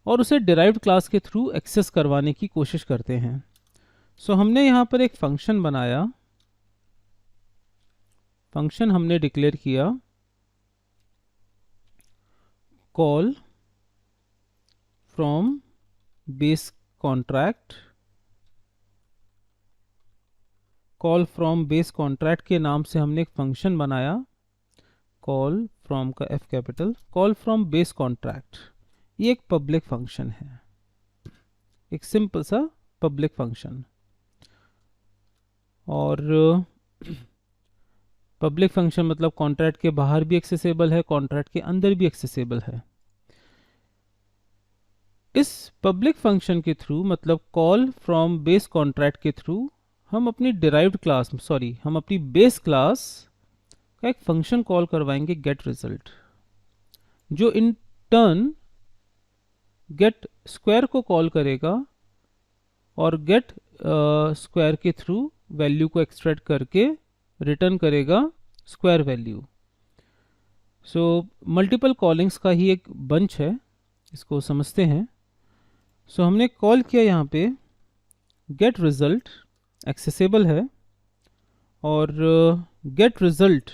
और उसे डिराइव्ड क्लास के थ्रू एक्सेस करवाने की कोशिश करते हैं। सो हमने यहाँ पर एक फंक्शन बनाया, फंक्शन हमने डिक्लेयर किया call from base contract. Call from base contract के नाम से हमने एक फंक्शन बनाया, कॉल फ्रॉम का F capital, call from base contract. ये एक पब्लिक फंक्शन है, एक सिंपल सा पब्लिक फंक्शन। और पब्लिक फंक्शन मतलब कॉन्ट्रैक्ट के बाहर भी एक्सेसिबल है, कॉन्ट्रैक्ट के अंदर भी एक्सेसिबल है। इस पब्लिक फंक्शन के थ्रू, मतलब कॉल फ्रॉम बेस कॉन्ट्रैक्ट के थ्रू, हम अपनी डिराइव्ड क्लास, हम अपनी बेस क्लास का एक फंक्शन कॉल करवाएंगे गेट रिजल्ट, जो इन टर्न गेट स्क्वायर को कॉल करेगा और गेट स्क्वायर के थ्रू वैल्यू को एक्सट्रैक्ट करके रिटर्न करेगा square value. So multiple callings का ही एक बंच है, इसको समझते हैं। सो हमने कॉल किया यहाँ पे गेट रिजल्ट, एक्सेसिबल है, और गेट रिजल्ट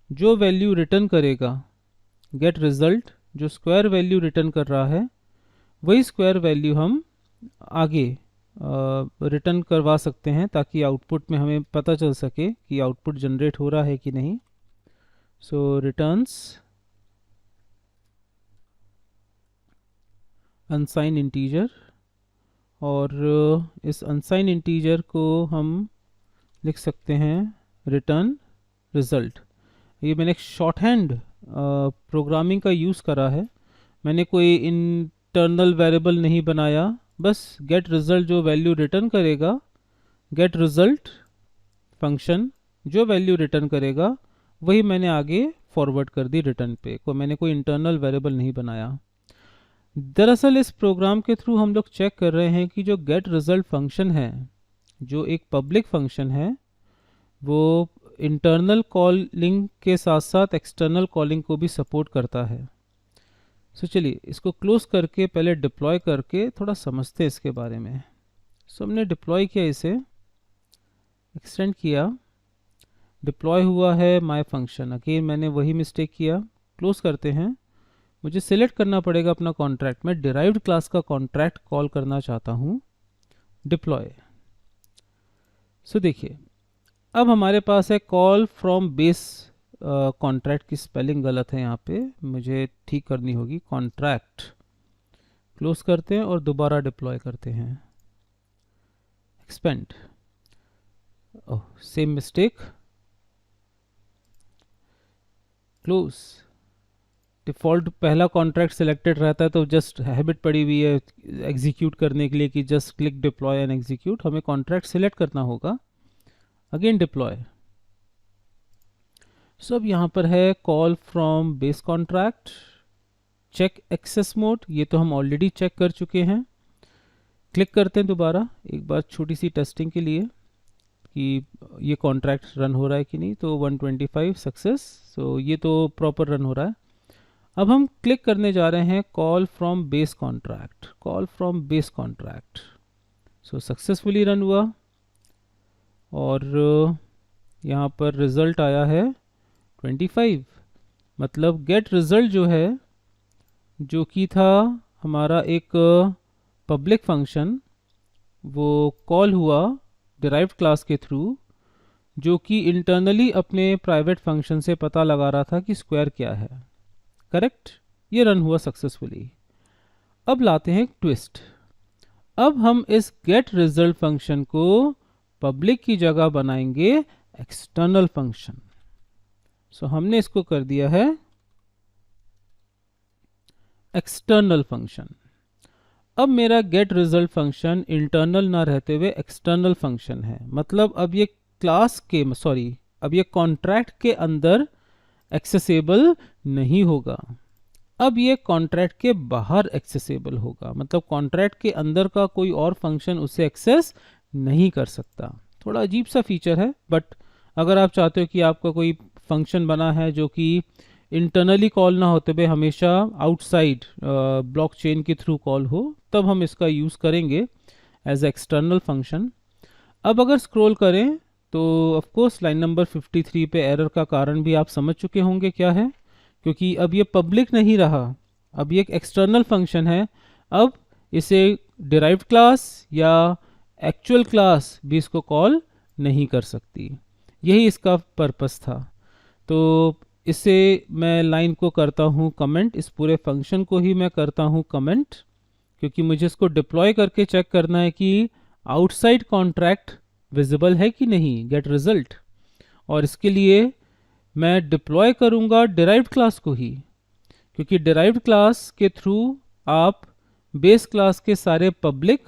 जो वैल्यू रिटर्न करेगा, गेट रिजल्ट जो स्क्वायर वैल्यू रिटर्न कर रहा है, वही स्क्वायर वैल्यू हम आगे रिटर्न करवा सकते हैं, ताकि आउटपुट में हमें पता चल सके कि आउटपुट जनरेट हो रहा है कि नहीं। सो रिटर्न्स अनसाइन इंटीजर, और इस अनसाइन इंटीजर को हम लिख सकते हैं रिटर्न रिजल्ट। ये मैंने एक शॉर्ट हैंड प्रोग्रामिंग का यूज़ करा है, मैंने कोई इंटरनल वेरिएबल नहीं बनाया, बस गेट रिजल्ट जो वैल्यू रिटर्न करेगा, गेट रिजल्ट फंक्शन जो वैल्यू रिटर्न करेगा, वही मैंने आगे फॉरवर्ड कर दी रिटर्न पे, मैंने कोई इंटरनल वेरिएबल नहीं बनाया। दरअसल इस प्रोग्राम के थ्रू हम लोग चेक कर रहे हैं कि जो गेट रिजल्ट फंक्शन है, जो एक पब्लिक फंक्शन है, वो इंटरनल कॉलिंग के साथ साथ एक्सटर्नल कॉलिंग को भी सपोर्ट करता है। सो चलिए इसको क्लोज करके पहले डिप्लॉय करके थोड़ा समझते हैं इसके बारे में। सो हमने डिप्लॉय किया, इसे एक्सटेंड किया, डिप्लॉय हुआ है माय फंक्शन। अगेन मैंने वही मिस्टेक किया, क्लोज करते हैं। मुझे सिलेक्ट करना पड़ेगा अपना कॉन्ट्रैक्ट, मैं डिराइव्ड क्लास का कॉन्ट्रैक्ट कॉल करना चाहता हूँ, डिप्लॉय। सो देखिए अब हमारे पास है कॉल फ्रॉम बेस कॉन्ट्रैक्ट की स्पेलिंग गलत है, यहाँ पे मुझे ठीक करनी होगी, कॉन्ट्रैक्ट। क्लोज करते हैं और दोबारा डिप्लॉय करते हैं, expand, oh same mistake, close. Default पहला कॉन्ट्रैक्ट सिलेक्टेड रहता है तो जस्ट हैबिट पड़ी हुई है एग्जीक्यूट करने के लिए कि just click deploy and execute, हमें कॉन्ट्रैक्ट सिलेक्ट करना होगा। Again deploy. सो अब यहाँ पर है call from base contract, check access mode, ये तो हम ऑलरेडी चेक कर चुके हैं। क्लिक करते हैं दोबारा एक बार छोटी सी टेस्टिंग के लिए कि ये कॉन्ट्रैक्ट रन हो रहा है कि नहीं। तो 125 सक्सेस, सो ये तो प्रॉपर रन हो रहा है। अब हम क्लिक करने जा रहे हैं call from base contract, call from base contract. So successfully run हुआ और यहाँ पर रिजल्ट आया है 25। मतलब गेट रिजल्ट जो है, जो कि था हमारा एक पब्लिक फंक्शन, वो कॉल हुआ डिराइव्ड क्लास के थ्रू, जो कि इंटरनली अपने प्राइवेट फंक्शन से पता लगा रहा था कि स्क्वायर क्या है। करेक्ट, ये रन हुआ सक्सेसफुली। अब लाते हैं एक ट्विस्ट। अब हम इस गेट रिजल्ट फंक्शन को पब्लिक की जगह बनाएंगे एक्सटर्नल फंक्शन। सो हमने इसको कर दिया है एक्सटर्नल फंक्शन। अब मेरा गेट रिजल्ट फंक्शन इंटरनल ना रहते हुए एक्सटर्नल फंक्शन है। मतलब अब ये क्लास के अब ये कॉन्ट्रैक्ट के अंदर एक्सेसिबल नहीं होगा, अब ये कॉन्ट्रैक्ट के बाहर एक्सेसिबल होगा। मतलब कॉन्ट्रैक्ट के अंदर का कोई और फंक्शन उसे एक्सेस नहीं कर सकता। थोड़ा अजीब सा फीचर है, बट अगर आप चाहते हो कि आपका कोई फंक्शन बना है जो कि इंटरनली कॉल ना होते हुए हमेशा आउटसाइड ब्लॉकचेन के थ्रू कॉल हो, तब हम इसका यूज़ करेंगे एज एक्सटर्नल फंक्शन। अब अगर स्क्रॉल करें तो ऑफ कोर्स लाइन नंबर 53 पे एरर का कारण भी आप समझ चुके होंगे क्या है, क्योंकि अब ये पब्लिक नहीं रहा, अब ये एक एक्सटर्नल फंक्शन है। अब इसे डिराइव्ड क्लास या एक्चुअल क्लास भी इसको कॉल नहीं कर सकती। यही इसका पर्पस था। तो इसे मैं लाइन को करता हूँ कमेंट, इस पूरे फंक्शन को ही मैं करता हूँ कमेंट, क्योंकि मुझे इसको डिप्लॉय करके चेक करना है कि आउटसाइड कॉन्ट्रैक्ट विजिबल है कि नहीं, गेट रिजल्ट। और इसके लिए मैं डिप्लॉय करूँगा डिराइव्ड क्लास को ही, क्योंकि डिराइव्ड क्लास के थ्रू आप बेस क्लास के सारे पब्लिक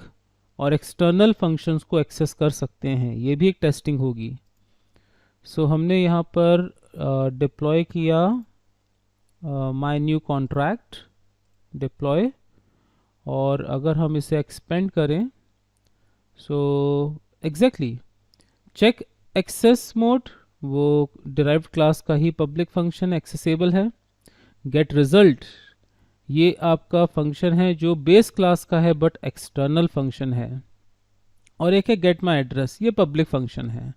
और एक्सटर्नल फंक्शंस को एक्सेस कर सकते हैं। ये भी एक टेस्टिंग होगी। सो हमने यहाँ पर डिप्लॉय किया माय न्यू कॉन्ट्रैक्ट डिप्लॉय, और अगर हम इसे एक्सपेंड करें so exactly check access mode, वो डिराइव्ड क्लास का ही पब्लिक फंक्शन एक्सेसिबल है। गेट रिजल्ट ये आपका फंक्शन है जो बेस क्लास का है बट एक्सटर्नल फंक्शन है। और एक है गेट माई एड्रेस, ये पब्लिक फंक्शन है।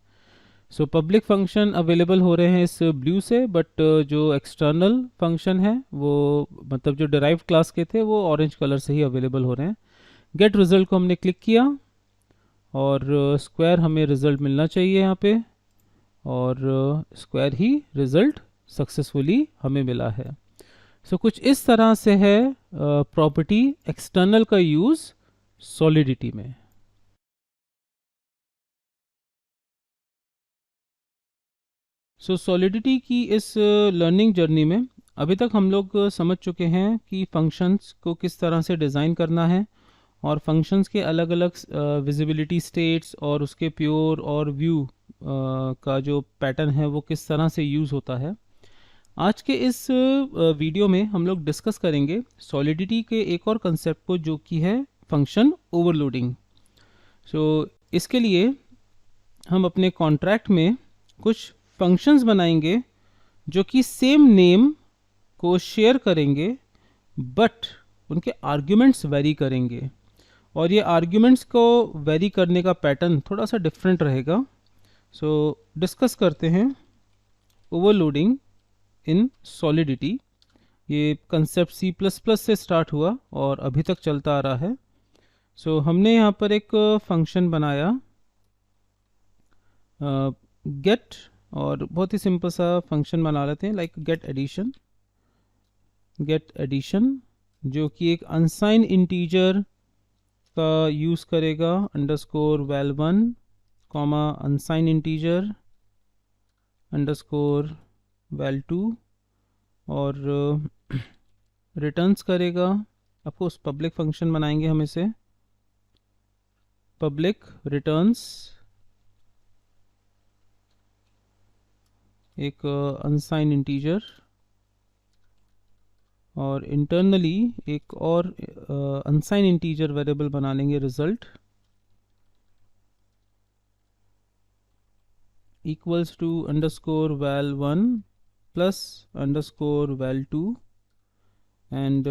सो पब्लिक फंक्शन अवेलेबल हो रहे हैं इस ब्लू से, बट जो एक्सटर्नल फंक्शन है वो मतलब जो डिराइव्ड क्लास के थे वो ऑरेंज कलर से ही अवेलेबल हो रहे हैं। गेट रिजल्ट को हमने क्लिक किया और स्क्वायर हमें रिजल्ट मिलना चाहिए यहाँ पे, और स्क्वायर ही रिजल्ट सक्सेसफुली हमें मिला है। सो कुछ इस तरह से है प्रॉपर्टी एक्सटर्नल का यूज़ सॉलिडिटी में। सो सॉलिडिटी की इस लर्निंग जर्नी में अभी तक हम लोग समझ चुके हैं कि फंक्शंस को किस तरह से डिज़ाइन करना है, और फंक्शंस के अलग अलग विजिबिलिटी स्टेट्स और उसके प्योर और व्यू का जो पैटर्न है वो किस तरह से यूज़ होता है। आज के इस वीडियो में हम लोग डिस्कस करेंगे सॉलिडिटी के एक और कंसेप्ट को, जो कि है फंक्शन ओवरलोडिंग। सो इसके लिए हम अपने कॉन्ट्रैक्ट में कुछ फंक्शंस बनाएंगे जो कि सेम नेम को शेयर करेंगे, बट उनके आर्ग्यूमेंट्स वेरी करेंगे, और ये आर्ग्यूमेंट्स को वेरी करने का पैटर्न थोड़ा सा डिफरेंट रहेगा। सो डिस्कस करते हैं ओवरलोडिंग इन सॉलिडिटी। ये कंसेप्ट C++ से स्टार्ट हुआ और अभी तक चलता आ रहा है। सो हमने यहाँ पर एक फंक्शन बनाया गेट, और बहुत ही सिंपल सा फंक्शन बना लेते हैं लाइक गेट एडिशन, जो कि एक अनसाइन इंटीजर का यूज़ करेगा underscore val1 comma अनसाइन integer underscore val2, और रिटर्न्स करेगा। अफकोर्स पब्लिक फंक्शन बनाएंगे हम इसे, पब्लिक रिटर्न्स एक अनसाइन इंटीजर, और इंटरनली एक और अनसाइन इंटीजर वेरिएबल बना लेंगे result equals to underscore val1 plus underscore val2 and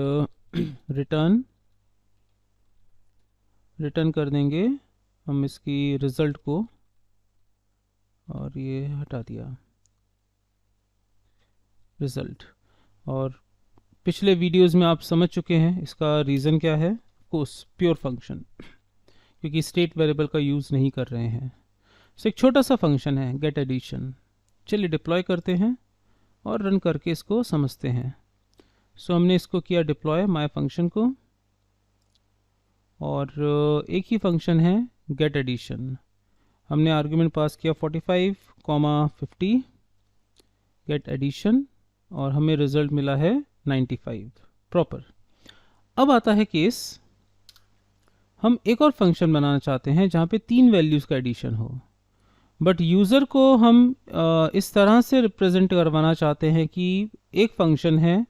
return कर देंगे हम इसकी रिजल्ट को, और ये हटा दिया रिजल्ट। और पिछले वीडियोस में आप समझ चुके हैं इसका रीज़न क्या है, कोर्स प्योर फंक्शन, क्योंकि स्टेट वेरिएबल का यूज़ नहीं कर रहे हैं। सो एक छोटा सा फंक्शन है गेट एडिशन। चलिए डिप्लॉय करते हैं और रन करके इसको समझते हैं। सो हमने इसको किया डिप्लॉय माय फंक्शन को, और एक ही फंक्शन है गेट एडिशन। हमने आर्गुमेंट पास किया 45, 50 गेट एडिशन, और हमें रिजल्ट मिला है 95 प्रॉपर। अब आता है केस, हम एक और फंक्शन बनाना चाहते हैं जहाँ पे 3 वैल्यूज़ का एडिशन हो, बट यूज़र को हम इस तरह से रिप्रेजेंट करवाना चाहते हैं कि एक फंक्शन है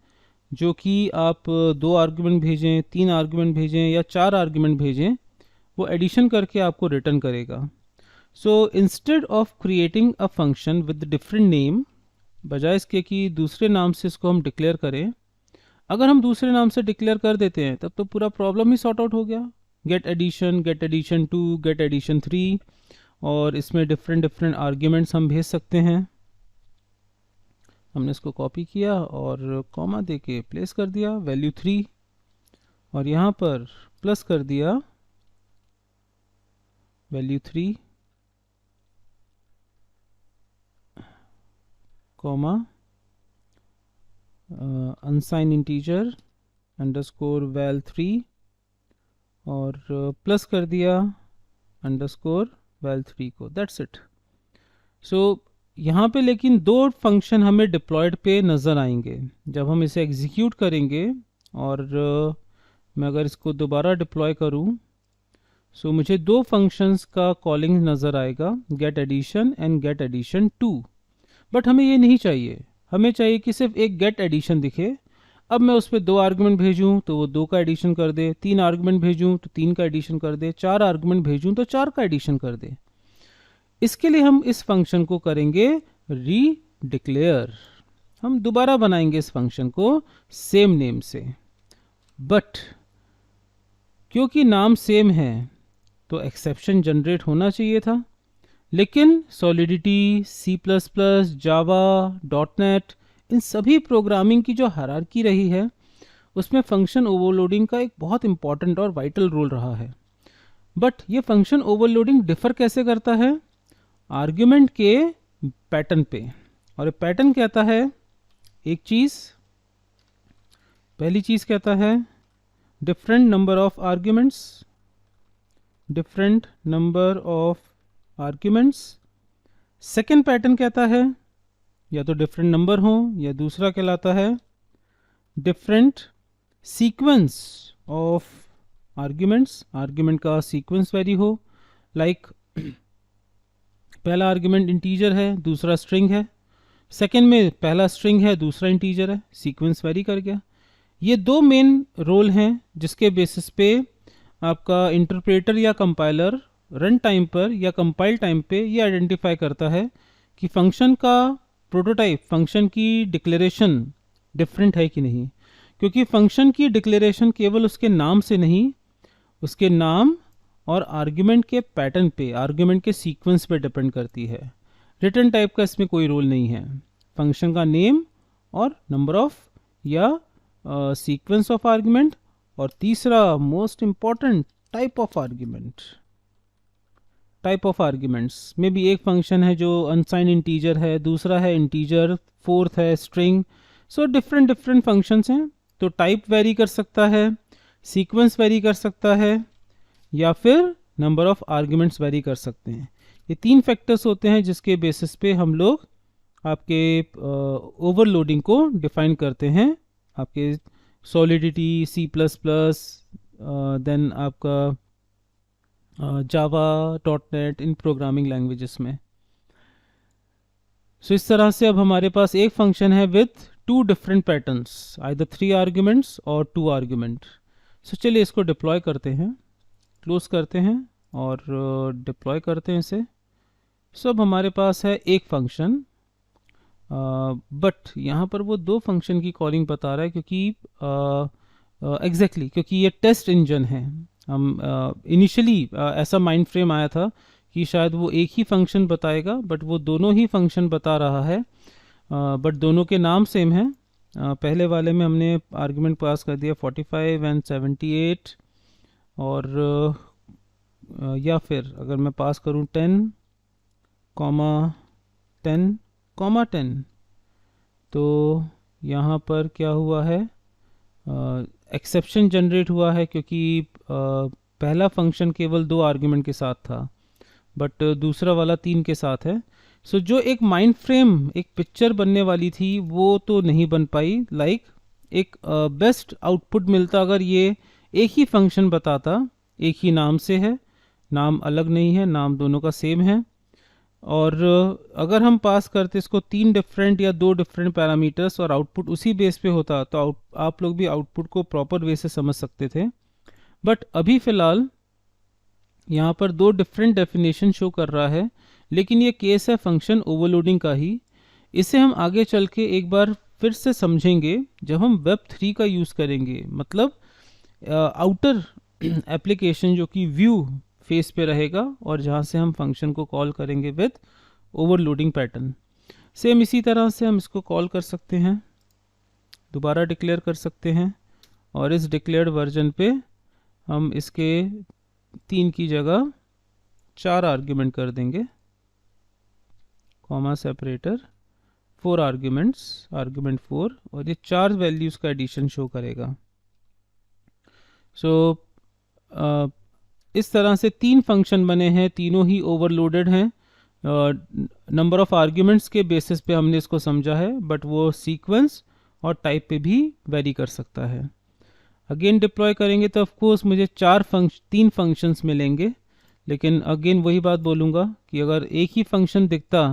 जो कि आप 2 आर्गुमेंट भेजें, 3 आर्गुमेंट भेजें या 4 आर्गुमेंट भेजें, वो एडिशन करके आपको रिटर्न करेगा। So instead of creating a function with different name, बजाय इसके कि दूसरे नाम से इसको हम डिक्लेयर करें, अगर हम दूसरे नाम से डिक्लेयर कर देते हैं तब तो पूरा प्रॉब्लम ही सॉर्ट आउट हो गया। गेट एडिशन 2, गेट एडिशन 3, और इसमें डिफरेंट आर्ग्यूमेंट्स हम भेज सकते हैं। हमने इसको कॉपी किया और कॉमा दे के प्लेस कर दिया वैल्यू 3, और यहाँ पर प्लस कर दिया value 3, comma अनसाइन integer underscore val3, और प्लस कर दिया अंडरस्कोर val3 को। That's it. सो यहाँ पे लेकिन 2 फंक्शन हमें डिप्लॉयड पे नज़र आएंगे जब हम इसे एग्जीक्यूट करेंगे। और मैं अगर इसको दोबारा डिप्लॉय करूँ, सो मुझे 2 फंक्शंस का कॉलिंग नज़र आएगा, get addition and get addition 2। But हमें ये नहीं चाहिए, हमें चाहिए कि सिर्फ एक गेट एडिशन दिखे। अब मैं उस पर 2 आर्गुमेंट भेजूँ तो वो 2 का एडिशन कर दे, 3 आर्गुमेंट भेजूँ तो 3 का एडिशन कर दे, 4 आर्गुमेंट भेजूँ तो 4 का एडिशन कर दे। इसके लिए हम इस फंक्शन को करेंगे री डिक्लेयर। हम दोबारा बनाएंगे इस फंक्शन को सेम नेम से, बट क्योंकि नाम सेम है तो एक्सेप्शन जनरेट होना चाहिए था। लेकिन सॉलिडिटी, C++, जावा, .NET, इन सभी प्रोग्रामिंग की जो हायरार्की रही है उसमें फंक्शन ओवरलोडिंग का एक बहुत इंपॉर्टेंट और वाइटल रोल रहा है। बट ये फंक्शन ओवरलोडिंग डिफर कैसे करता है? आर्ग्यूमेंट के पैटर्न पे। और पैटर्न कहता है एक चीज़, पहली चीज़ कहता है different number of arguments, different number of arguments. Second pattern कहता है या तो डिफरेंट नंबर हो, या दूसरा कहलाता है different sequence of arguments, argument का सीक्वेंस वेरी हो। लाइक पहला आर्ग्यूमेंट इंटीजर है, दूसरा स्ट्रिंग है, सेकेंड में पहला स्ट्रिंग है, दूसरा इंटीजर है, सीक्वेंस वेरी कर गया। ये 2 मेन रोल हैं जिसके बेसिस पे आपका इंटरप्रेटर या कंपाइलर रन टाइम पर या कंपाइल टाइम पे ये आइडेंटिफाई करता है कि फंक्शन का प्रोटोटाइप, फंक्शन की डिक्लेरेशन डिफरेंट है कि नहीं। क्योंकि फंक्शन की डिक्लेरेशन केवल उसके नाम से नहीं, उसके नाम और आर्ग्यूमेंट के पैटर्न पे, आर्ग्यूमेंट के सीक्वेंस पे डिपेंड करती है। रिटर्न टाइप का इसमें कोई रोल नहीं है। फंक्शन का नेम और नंबर ऑफ या सीक्वेंस ऑफ आर्ग्यूमेंट, और तीसरा most important type of argument. Type of arguments में भी एक फंक्शन है जो अनसाइन इंटीजर है, दूसरा है इंटीजर, फोर्थ है स्ट्रिंग। सो डिफरेंट फंक्शंस हैं, तो टाइप वेरी कर सकता है, सीक्वेंस वेरी कर सकता है, या फिर नंबर ऑफ आर्ग्यूमेंट्स वेरी कर सकते हैं। ये 3 फैक्टर्स होते हैं जिसके बेसिस पे हम लोग आपके ओवरलोडिंग को डिफाइन करते हैं। आपके सॉलिडिटी, C++, देन आपका जावा, .NET, इन प्रोग्रामिंग लैंग्वेजेस में। सो इस तरह से अब हमारे पास एक फंक्शन है with to different patterns, either 3 arguments और 2 आर्ग्यूमेंट। सो चलिए इसको डिप्लॉय करते हैं, क्लोज करते हैं और डिप्लॉय करते हैं इसे। सो अब हमारे पास है एक फंक्शन, बट यहाँ पर वो 2 फंक्शन की कॉलिंग बता रहा है, क्योंकि एग्जैक्टली क्योंकि ये टेस्ट इंजन है। हम इनिशियली ऐसा माइंड फ्रेम आया था कि शायद वो एक ही फंक्शन बताएगा, बट वो दोनों ही फंक्शन बता रहा है, बट दोनों के नाम सेम है। पहले वाले में हमने आर्गुमेंट पास कर दिया 45 एंड 78, और या फिर अगर मैं पास करूं 10, 10, 10, तो यहाँ पर क्या हुआ है, एक्सेप्शन जनरेट हुआ है, क्योंकि पहला फंक्शन केवल 2 आर्ग्यूमेंट के साथ था, बट दूसरा वाला 3 के साथ है। सो जो एक माइंड फ्रेम, एक पिक्चर बनने वाली थी, वो तो नहीं बन पाई। एक बेस्ट आउटपुट मिलता अगर ये एक ही फंक्शन बताता, एक ही नाम से है, नाम अलग नहीं है, नाम दोनों का सेम है, और अगर हम पास करते इसको 3 डिफरेंट या 2 डिफरेंट पैरामीटर्स और आउटपुट उसी बेस पे होता, तो आप लोग भी आउटपुट को प्रॉपर वे से समझ सकते थे। बट अभी फ़िलहाल यहाँ पर 2 डिफरेंट डेफिनेशन शो कर रहा है, लेकिन ये केस है फंक्शन ओवरलोडिंग का ही। इसे हम आगे चल के एक बार फिर से समझेंगे जब हम वेब 3 का यूज़ करेंगे, मतलब आउटर एप्लीकेशन जो कि व्यू फेस पे रहेगा, और जहाँ से हम फंक्शन को कॉल करेंगे विद ओवरलोडिंग पैटर्न। सेम इसी तरह से हम इसको कॉल कर सकते हैं, दोबारा डिक्लेयर कर सकते हैं, और इस डिक्लेयर्ड वर्जन पे हम इसके 3 की जगह 4 आर्ग्यूमेंट कर देंगे, कॉमा सेपरेटर, 4 आर्ग्यूमेंट्स, आर्ग्यूमेंट 4, और ये 4 वैल्यूज़ का एडिशन शो करेगा। सो इस तरह से 3 फंक्शन बने हैं, तीनों ही ओवरलोडेड हैं। नंबर ऑफ आर्ग्यूमेंट्स के बेसिस पे हमने इसको समझा है, बट वो सीक्वेंस और टाइप पे भी वेरी कर सकता है। अगेन डिप्लॉय करेंगे तो ऑफ कोर्स मुझे 3 फंक्शंस मिलेंगे, लेकिन अगेन वही बात बोलूँगा कि अगर एक ही फंक्शन दिखता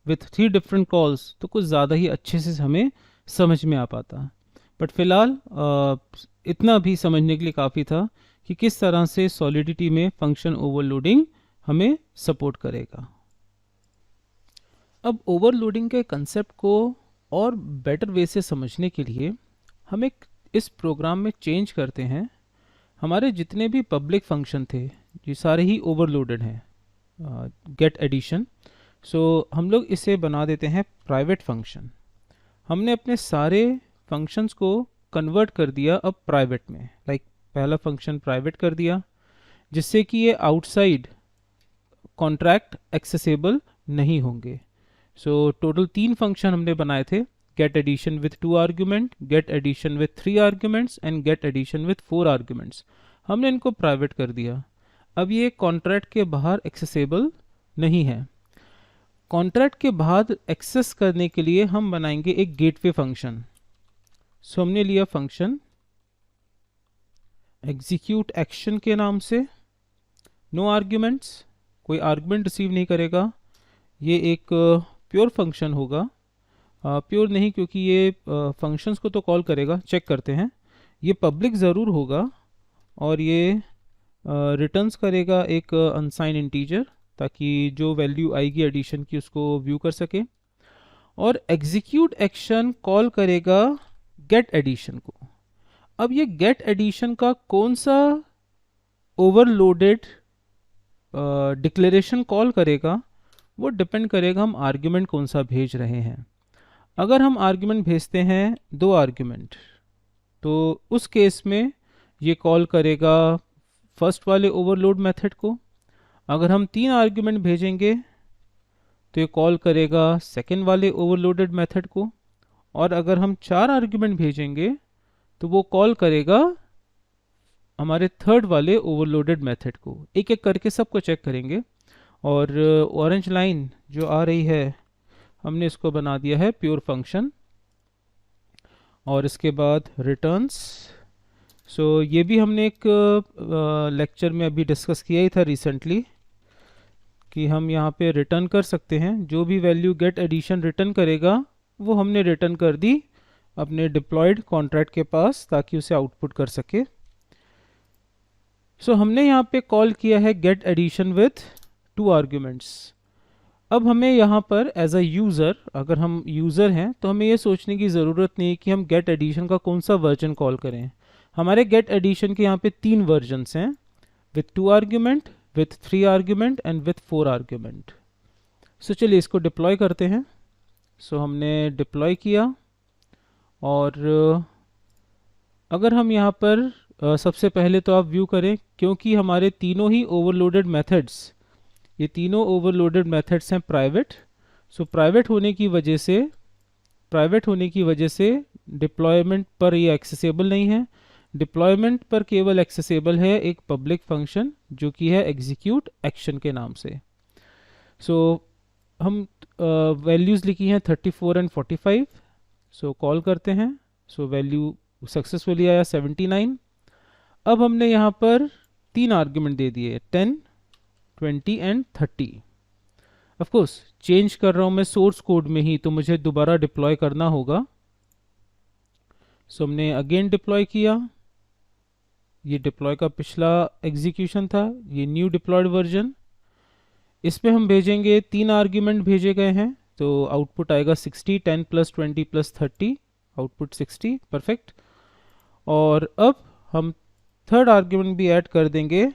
विथ 3 डिफरेंट कॉल्स तो कुछ ज़्यादा ही अच्छे से हमें समझ में आ पाता। बट फिलहाल इतना भी समझने के लिए काफ़ी था कि किस तरह से सॉलिडिटी में फंक्शन ओवरलोडिंग हमें सपोर्ट करेगा। अब ओवरलोडिंग के कंसेप्ट को और बेटर वे से समझने के लिए हम एक इस प्रोग्राम में चेंज करते हैं। हमारे जितने भी पब्लिक फंक्शन थे ये सारे ही ओवरलोडेड हैं, गेट एडिशन। सो हम लोग इसे बना देते हैं प्राइवेट फंक्शन। हमने अपने सारे फंक्शंस को कन्वर्ट कर दिया अब प्राइवेट में, पहला फंक्शन प्राइवेट कर दिया, जिससे कि ये आउटसाइड कॉन्ट्रैक्ट एक्सेसिबल नहीं होंगे। सो टोटल 3 फंक्शन हमने बनाए थे, get addition with 2 argument, get addition with 3 arguments and get addition with 4 arguments. हमने इनको प्राइवेट कर दिया। अब ये कॉन्ट्रैक्ट के बाहर एक्सेसिबल नहीं है। कॉन्ट्रैक्ट के बाहर एक्सेस करने के लिए हम बनाएंगे एक गेटवे फंक्शन। सो हमने लिया फंक्शन एग्जीक्यूट एक्शन के नाम से, नो आर्ग्यूमेंट्स, कोई आर्ग्यूमेंट रिसीव नहीं करेगा। ये एक प्योर फंक्शन होगा, प्योर नहीं क्योंकि ये फंक्शंस को तो कॉल करेगा। चेक करते हैं, ये पब्लिक ज़रूर होगा, और ये रिटर्न्स करेगा एक अनसाइन इंटीजर, ताकि जो वैल्यू आएगी एडिशन की उसको व्यू कर सके। और एग्जीक्यूट एक्शन कॉल करेगा गेट एडिशन को। अब ये गेट एडिशन का कौन सा ओवरलोडेड डिक्लेरेशन कॉल करेगा वो डिपेंड करेगा हम आर्ग्यूमेंट कौन सा भेज रहे हैं। अगर हम आर्ग्यूमेंट भेजते हैं 2 आर्ग्यूमेंट, तो उस केस में ये कॉल करेगा फर्स्ट वाले ओवरलोड मेथड को। अगर हम 3 आर्ग्यूमेंट भेजेंगे तो ये कॉल करेगा सेकेंड वाले ओवरलोडेड मेथड को। और अगर हम 4 आर्ग्यूमेंट भेजेंगे तो वो कॉल करेगा हमारे थर्ड वाले ओवरलोडेड मेथड को। एक एक करके सबको चेक करेंगे। और ऑरेंज लाइन जो आ रही है हमने इसको बना दिया है प्योर फंक्शन, और इसके बाद रिटर्न्स। सो ये भी हमने एक लेक्चर में अभी डिस्कस किया ही था रिसेंटली, कि हम यहाँ पे रिटर्न कर सकते हैं जो भी वैल्यू गेट एडिशन रिटर्न करेगा वो हमने रिटर्न कर दी अपने डिप्लॉयड कॉन्ट्रैक्ट के पास ताकि उसे आउटपुट कर सके। सो हमने यहाँ पे कॉल किया है गेट एडिशन विथ 2 आर्ग्यूमेंट्स। अब हमें यहाँ पर एज अ यूज़र, अगर हम यूज़र हैं तो हमें ये सोचने की ज़रूरत नहीं है कि हम गेट एडिशन का कौन सा वर्जन कॉल करें। हमारे गेट एडिशन के यहाँ पे 3 वर्जन्स हैं, with 2 argument, with 3 argument and with 4 argument. So चलिए इसको डिप्लॉय करते हैं। सो हमने डिप्लॉय किया और अगर हम यहाँ पर सबसे पहले तो आप व्यू करें, क्योंकि हमारे तीनों ही ओवरलोडेड मेथड्स, ये तीनों ओवरलोडेड मेथड्स हैं प्राइवेट। सो प्राइवेट होने की वजह से डिप्लॉयमेंट पर ये एक्सेसिबल नहीं है। डिप्लॉयमेंट पर केवल एक्सेसिबल है एक पब्लिक फंक्शन जो कि है एग्जीक्यूट एक्शन के नाम से। सो हम वैल्यूज़ लिखी हैं 34 एंड 45। सो कॉल करते हैं। सो वैल्यू सक्सेसफुली आया 79। अब हमने यहाँ पर 3 आर्ग्यूमेंट दे दिए, 10, 20 एंड 30। ऑफ कोर्स चेंज कर रहा हूँ मैं सोर्स कोड में ही, तो मुझे दोबारा डिप्लॉय करना होगा। सो हमने अगेन डिप्लॉय किया। ये डिप्लॉय का पिछला एग्जीक्यूशन था, ये न्यू डिप्लॉयड वर्जन। इस पे हम भेजेंगे 3 आर्ग्यूमेंट भेजे गए हैं, तो आउटपुट आएगा 60, 10 प्लस 20 प्लस 30, आउटपुट 60, परफेक्ट। और अब हम थर्ड आर्ग्यूमेंट भी ऐड कर देंगे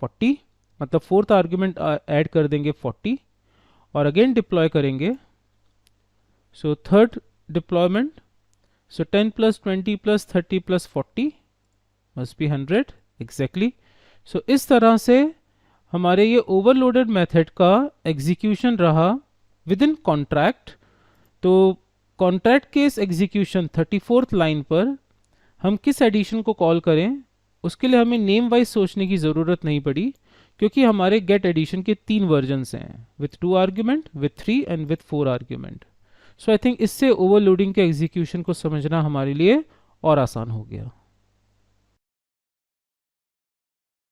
40, मतलब फोर्थ आर्ग्यूमेंट ऐड कर देंगे 40 और अगेन डिप्लॉय करेंगे। So third deployment, so 10 plus 20 plus 30 plus 40 must be 100 exactly. So इस तरह से हमारे ये ओवरलोडेड मेथड का एग्जीक्यूशन रहा विद इन कॉन्ट्रैक्ट। तो कॉन्ट्रैक्ट के इस एग्जीक्यूशन 34th लाइन पर हम किस एडिशन को कॉल करें, उसके लिए हमें नेम वाइज सोचने की ज़रूरत नहीं पड़ी, क्योंकि हमारे गेट एडिशन के 3 वर्जन्स हैं, with 2 argument, with 3 and with 4 argument. So I think इससे ओवरलोडिंग के एग्जीक्यूशन को समझना हमारे लिए और आसान हो गया।